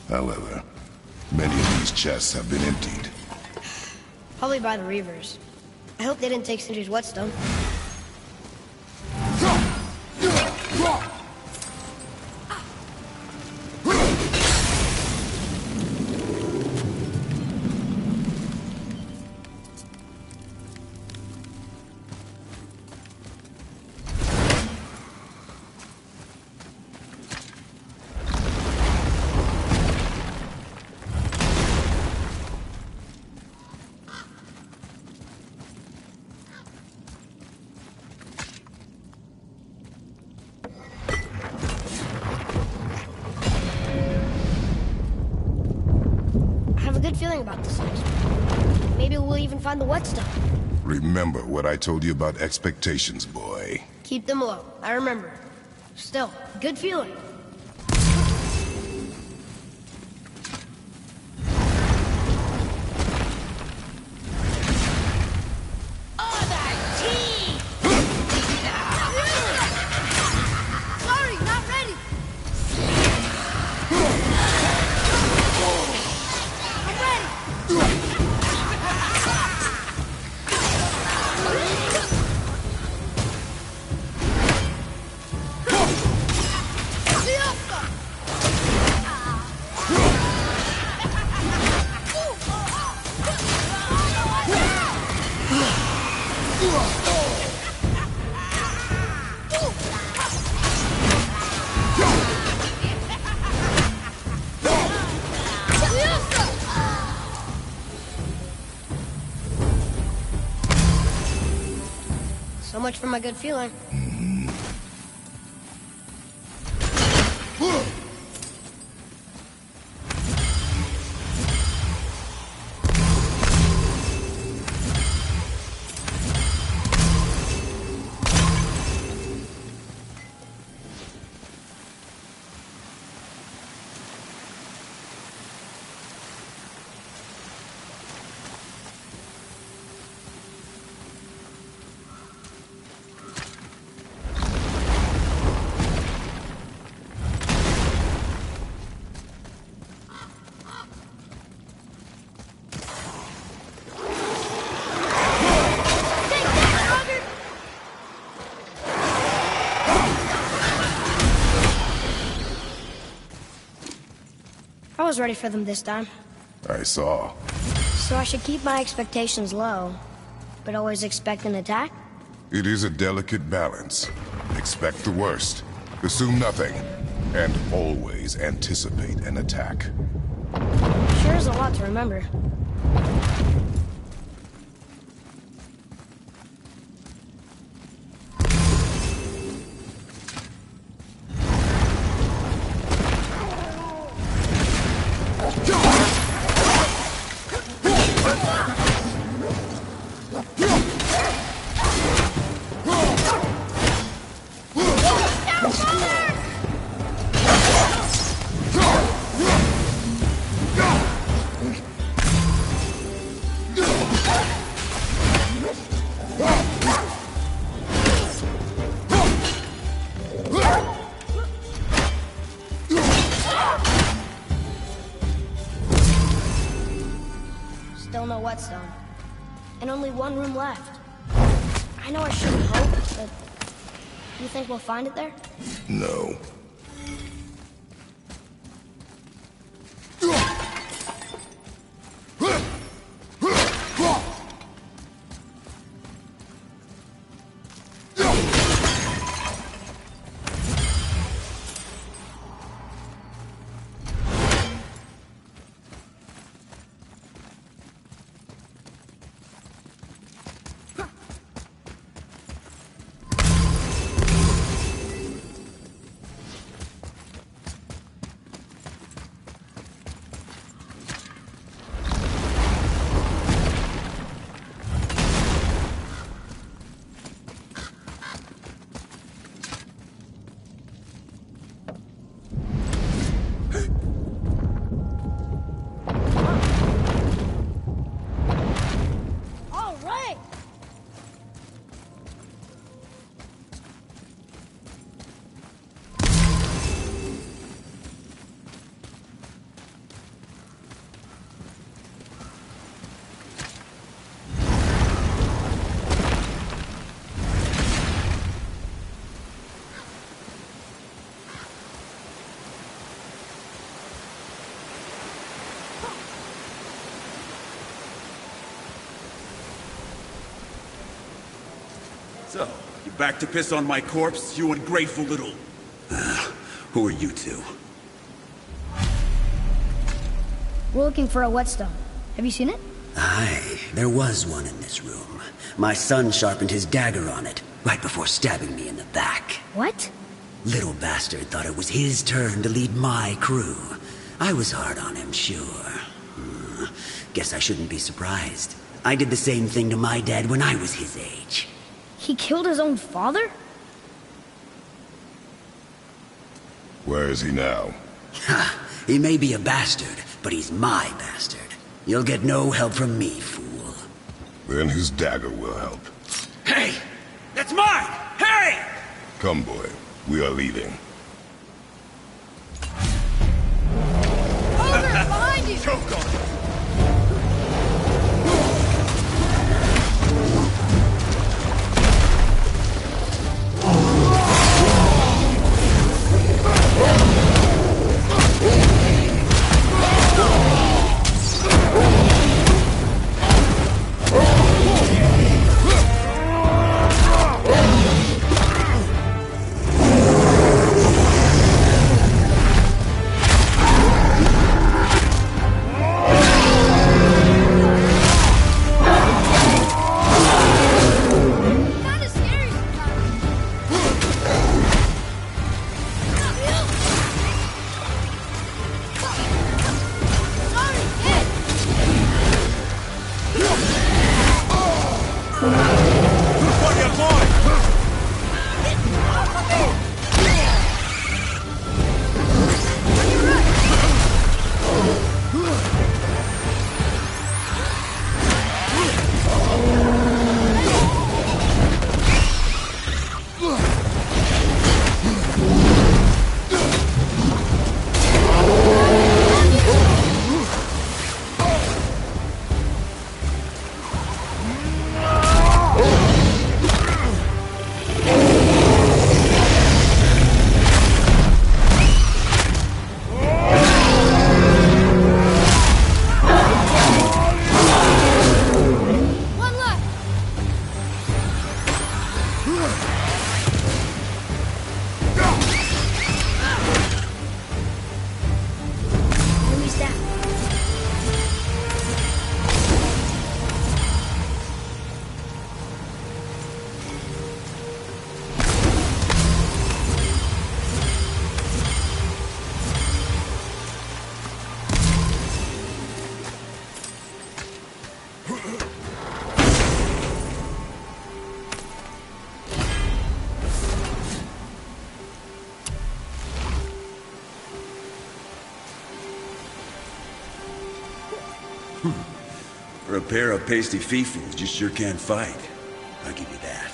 However, many of these chests have been emptied. Probably by the Reavers. I hope they didn't take Sindri's whetstone. Good feeling about this next one. Maybe we'll even find the whetstone. Remember what I told you about expectations, boy. Keep them low. I remember. Still, good feeling. So much for my good feeling. I was ready for them this time. I saw. So I should keep my expectations low, but always expect an attack? It is a delicate balance. Expect the worst, assume nothing, and always anticipate an attack. Sure is a lot to remember. Still no whetstone. And only one room left. I know I shouldn't hope, but you think we'll find it there? No. So, you back to piss on my corpse, you ungrateful little... who are you two? We're looking for a whetstone. Have you seen it? Aye, there was one in this room. My son sharpened his dagger on it, right before stabbing me in the back. What? Little bastard thought it was his turn to lead my crew. I was hard on him, sure. Guess I shouldn't be surprised. I did the same thing to my dad when I was his age. He killed his own father? Where is he now? Ha! He may be a bastard, but he's my bastard. You'll get no help from me, fool. Then his dagger will help. Hey! That's mine! Hey! Come, boy. We are leaving. Over! Behind you! Choke on it! For a pair of pasty fiefs, you sure can't fight. I'll give you that.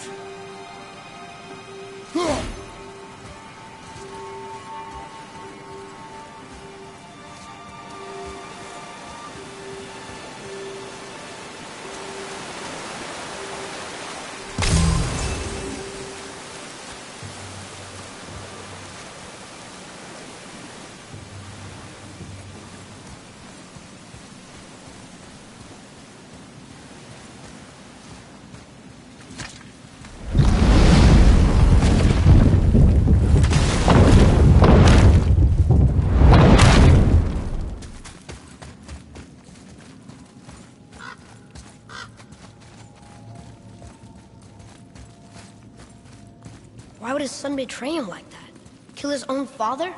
Why would his son betray him like that? Kill his own father?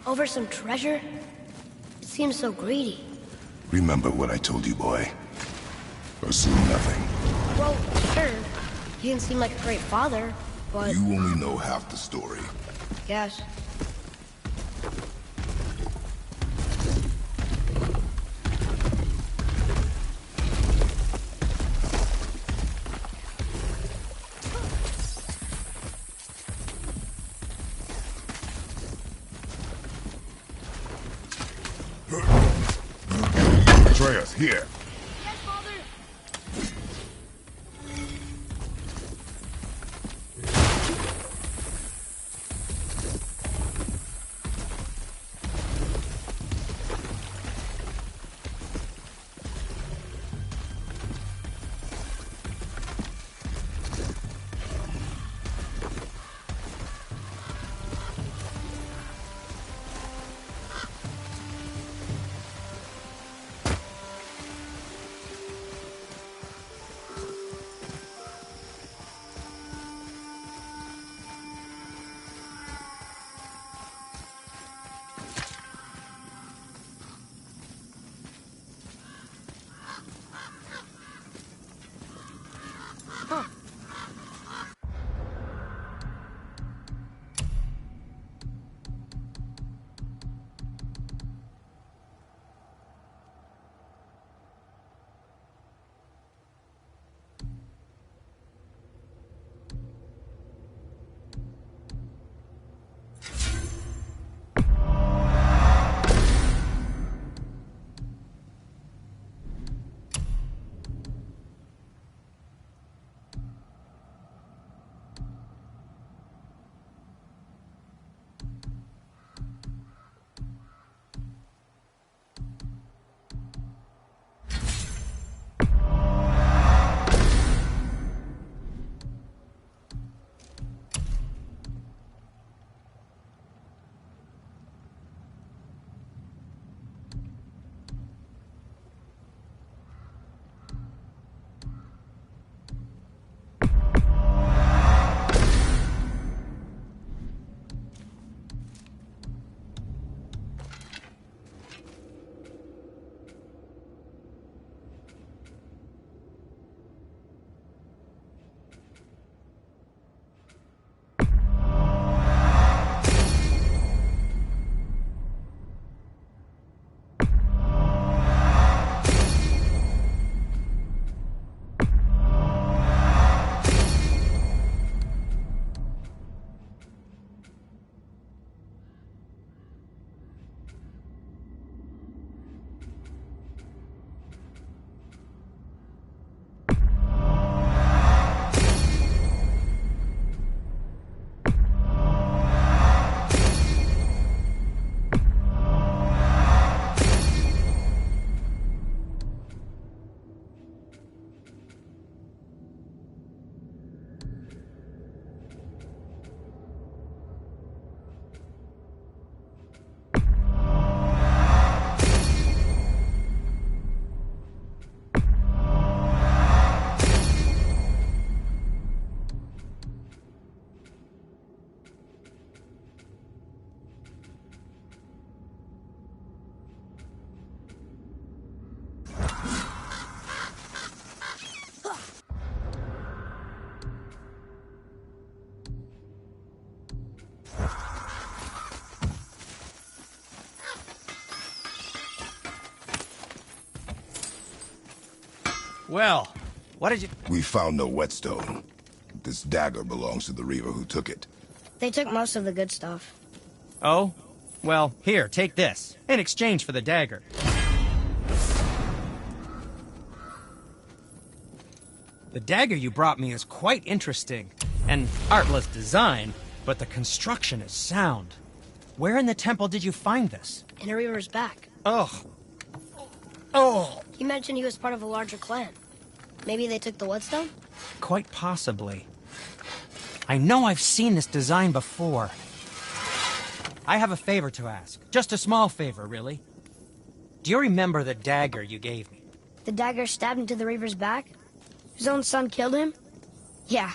Over some treasure? It seems so greedy. Remember what I told you, boy. Assume nothing. Well, sure. He didn't seem like a great father, but... You only know half the story. Guess. Atreus, here. Yes, Father! Well, what did you... We found no whetstone. This dagger belongs to the Reaver who took it. They took most of the good stuff. Oh? Well, here, take this. In exchange for the dagger. The dagger you brought me is quite interesting. An artless design, but the construction is sound. Where in the temple did you find this? In a Reaver's back. Ugh. Oh! He mentioned he was part of a larger clan. Maybe they took the whetstone? Quite possibly. I know I've seen this design before. I have a favor to ask. Just a small favor, really. Do you remember the dagger you gave me? The dagger stabbed into the Reaver's back? His own son killed him? Yeah,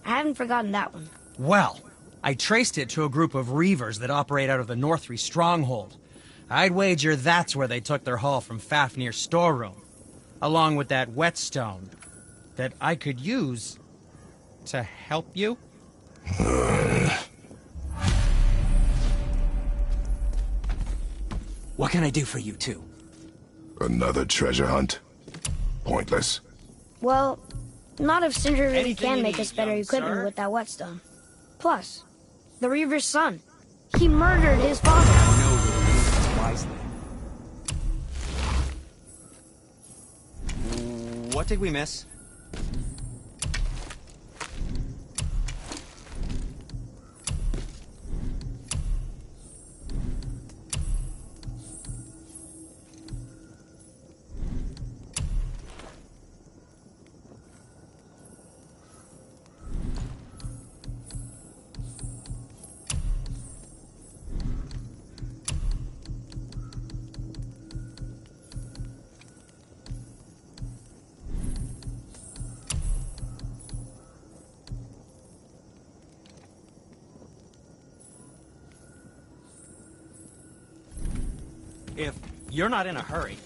I haven't forgotten that one. Well, I traced it to a group of Reavers that operate out of the Northree stronghold. I'd wager that's where they took their haul from Fafnir's storeroom, along with that whetstone that I could use to help you. What can I do for you two? Another treasure hunt? Pointless. Well, not if Sindri really Anything can you make need, us better young equipment sir. with that whetstone. Plus, the Reaver's son. He murdered his father. No, use this wisely. What did we miss? If you're not in a hurry.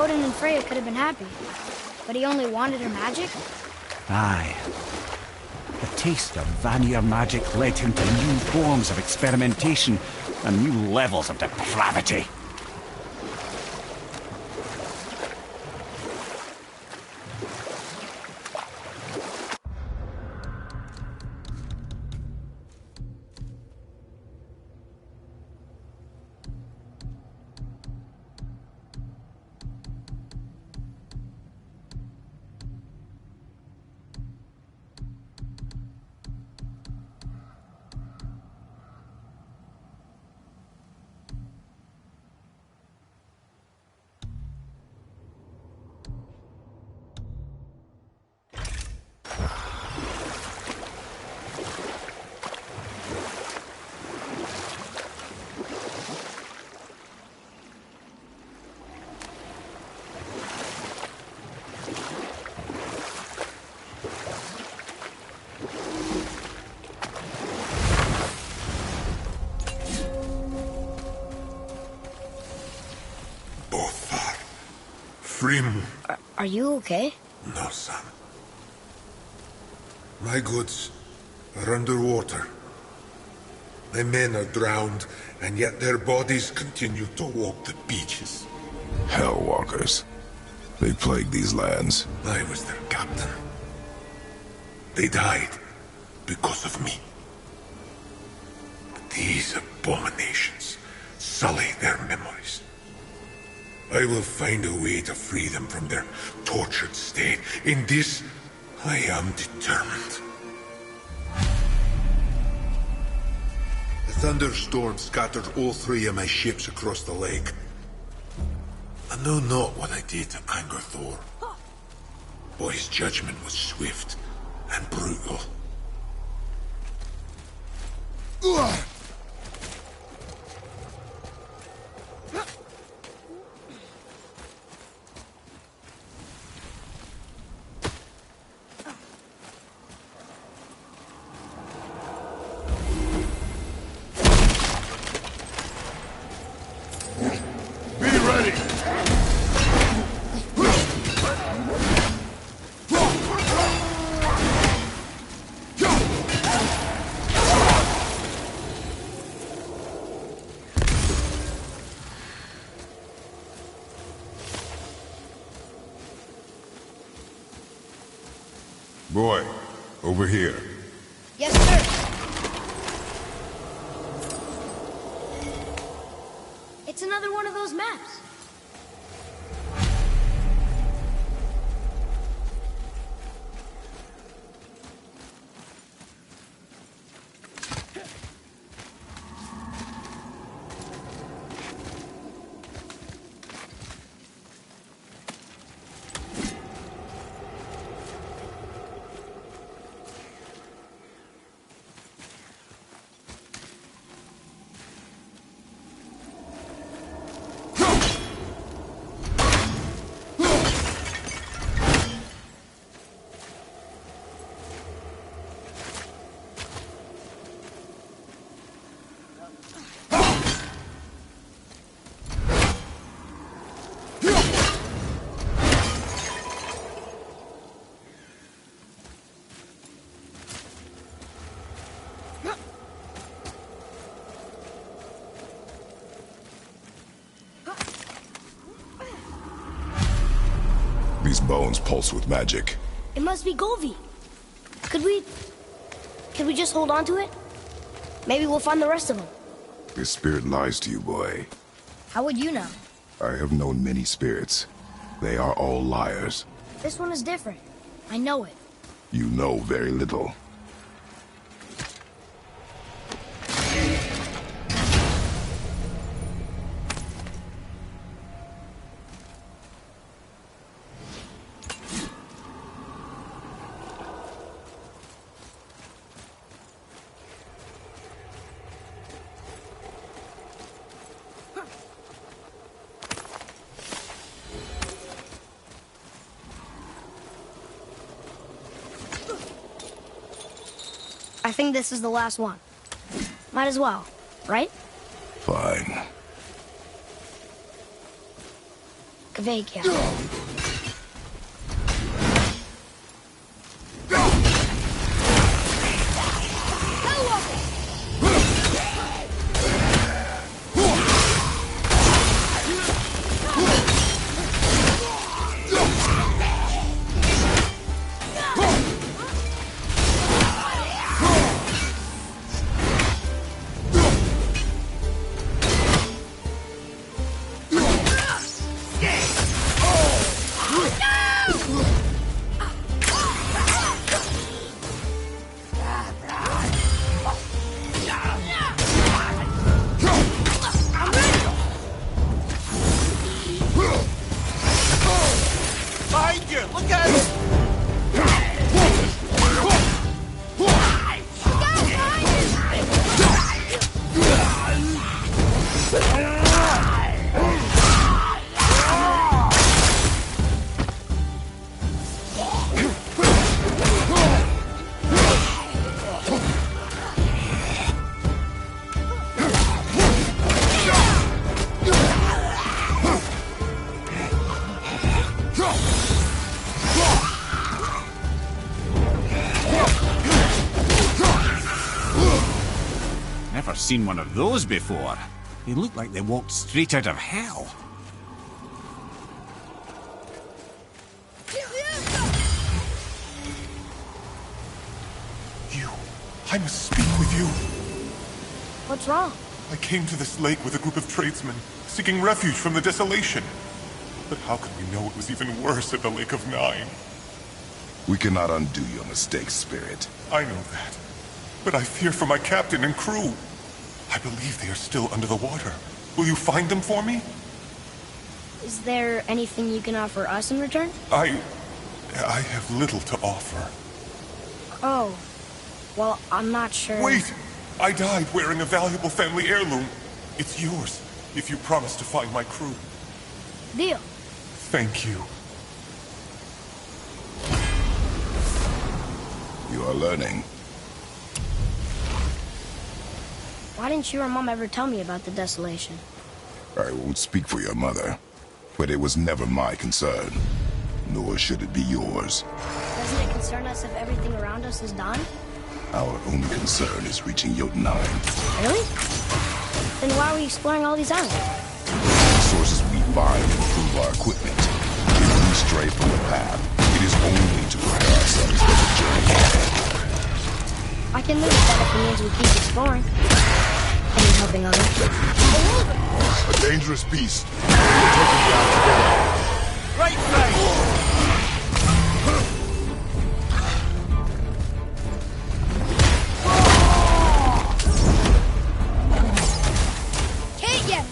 Odin and Freya could have been happy, but he only wanted her magic? Aye. The taste of Vanir magic led him to new forms of experimentation and new levels of depravity. Frim. Are you okay? No, son. My goods are underwater. My men are drowned, and yet their bodies continue to walk the beaches. Hellwalkers. They plague these lands. I was their captain. They died because of me. But these abominations sully their memories. I will find a way to free them from their tortured state. In this, I am determined. The thunderstorm scattered all 3 of my ships across the lake. I know not what I did to anger Thor. But his judgment was swift and brutal. Boy, over here. Yes, sir. It's another one of those maps. These bones pulse with magic. It must be Golvi. Could we just hold on to it? Maybe we'll find the rest of them. This spirit lies to you, boy. How would you know? I have known many spirits. They are all liars. This one is different. I know it. You know very little. I think this is the last one. Might as well, right? Fine. Vakia. Behind you! Look out! Never seen one of those before. They look like they walked straight out of hell. You. I must speak with you. What's wrong? I came to this lake with a group of tradesmen, seeking refuge from the desolation. But how could we know it was even worse at the Lake of Nine? We cannot undo your mistakes, Spirit. I know that. But I fear for my captain and crew. I believe they are still under the water. Will you find them for me? Is there anything you can offer us in return? I have little to offer. Oh. Well, I'm not sure. Wait! I died wearing a valuable family heirloom. It's yours, if you promise to find my crew. Deal. Thank you. You are learning. Why didn't you or Mom ever tell me about the desolation? I won't speak for your mother, but it was never my concern. Nor should it be yours. Doesn't it concern us if everything around us is done? Our only concern is reaching Jotunheim. Really? Then why are we exploring all these islands? Resources we find improve our equipment. If we stray from the path, it is only to prepare ourselves for the journey ahead. I can live with that if it means we keep exploring. And helping others. A dangerous beast. We'll take him down together. Right side! Can't yet!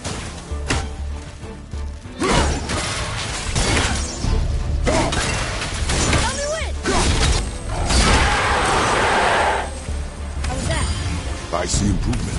Tell me when! How was that? I see improvement.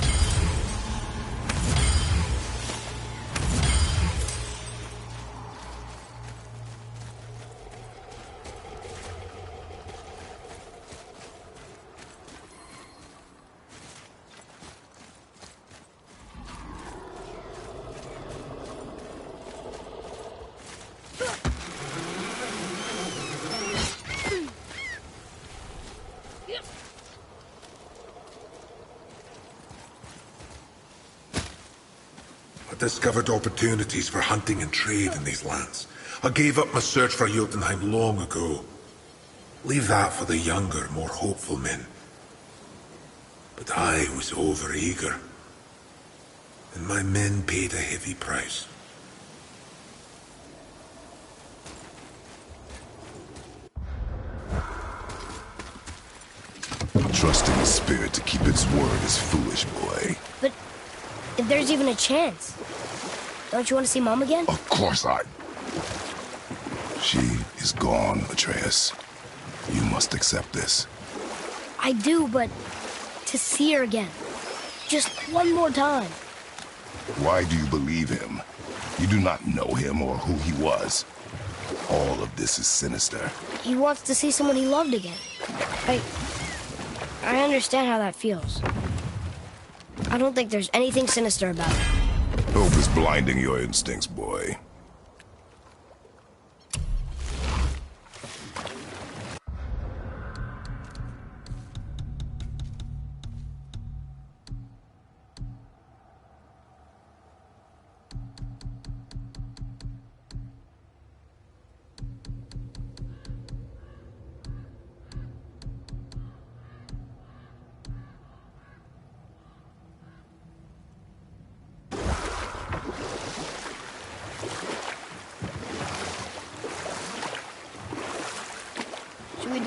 I discovered opportunities for hunting and trade in these lands. I gave up my search for Jotunheim long ago. Leave that for the younger, more hopeful men. But I was overeager. And my men paid a heavy price. Trusting the spirit to keep its word is foolish, boy. But if there's even a chance, don't you want to see Mom again? Of course I... She is gone, Atreus. You must accept this. I do, but to see her again. Just one more time. Why do you believe him? You do not know him or who he was. All of this is sinister. He wants to see someone he loved again. I understand how that feels. I don't think there's anything sinister about it. Hope is blinding your instincts, boy.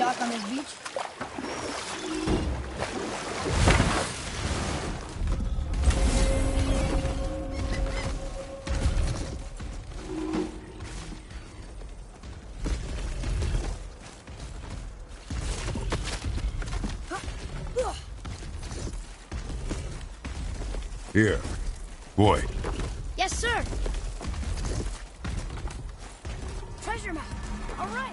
dock on this beach? Here. Boy. Yes, sir. Treasure map. All right.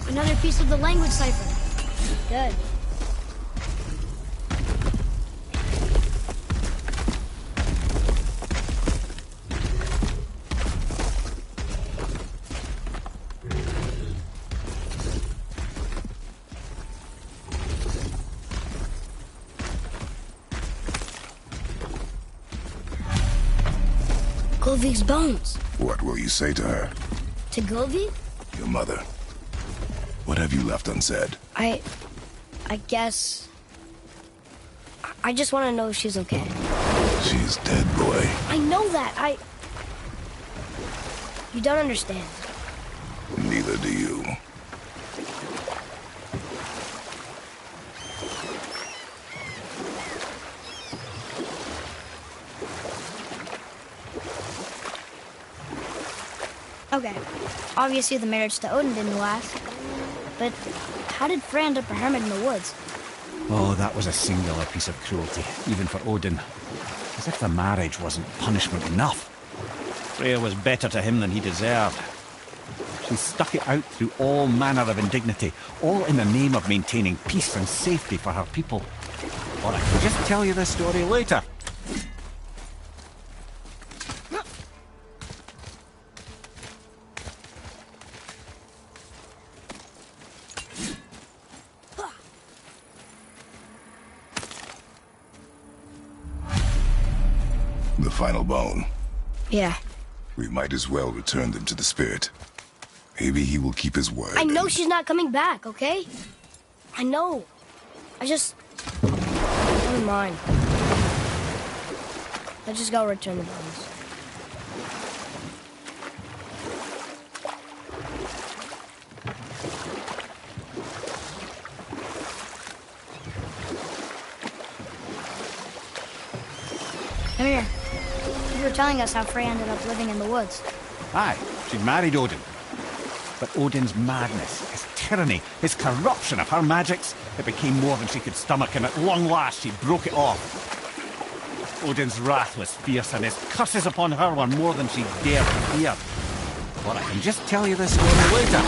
Another piece of the language cipher. Good. Golvik's bones. What will you say to her? To Golvik? Your mother. What have you left unsaid? I guess... I just want to know if she's okay. She's dead, boy. I know that. You don't understand. Neither do you. Okay. Obviously the marriage to Odin didn't last. But how did Frey end up a hermit in the woods? Oh, that was a singular piece of cruelty, even for Odin. As if the marriage wasn't punishment enough. Freya was better to him than he deserved. She stuck it out through all manner of indignity, all in the name of maintaining peace and safety for her people. Or I can just tell you this story later. The final bone. Yeah. We might as well return them to the spirit. Maybe he will keep his word. I know she's not coming back, okay? I know. I just... Never mind. I just gotta return the bones. Come here. You were telling us how Frey ended up living in the woods. Aye, she'd married Odin. But Odin's madness, his tyranny, his corruption of her magics, it became more than she could stomach, and at long last she broke it off. Odin's wrath was fierce, and his curses upon her were more than she dared to fear. But I can just tell you this story later.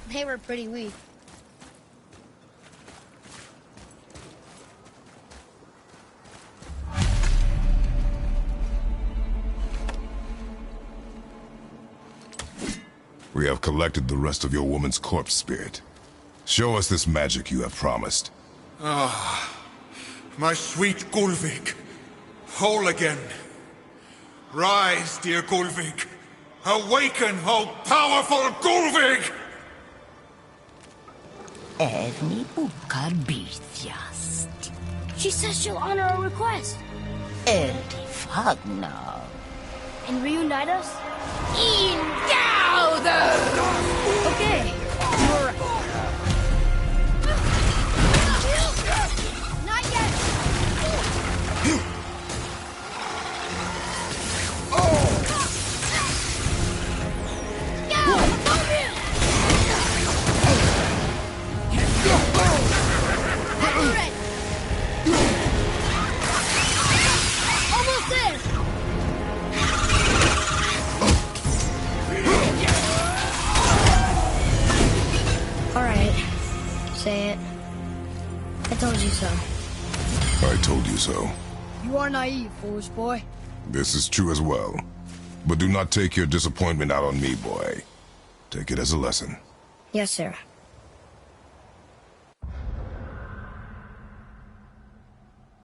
They were pretty weak. We have collected the rest of your woman's corpse spirit. Show us this magic you have promised. Ah, my sweet Gulvik. Whole again. Rise, dear Gulvik. Awaken, O powerful Gulvik! Evni bukar bitjast. She says she'll honor our request. Eldi fagnar. And reunite us? Ingauder! Okay, you're right. Not yet! you so. You are naive, foolish boy. This is true as well. But do not take your disappointment out on me, boy. Take it as a lesson. Yes, sir.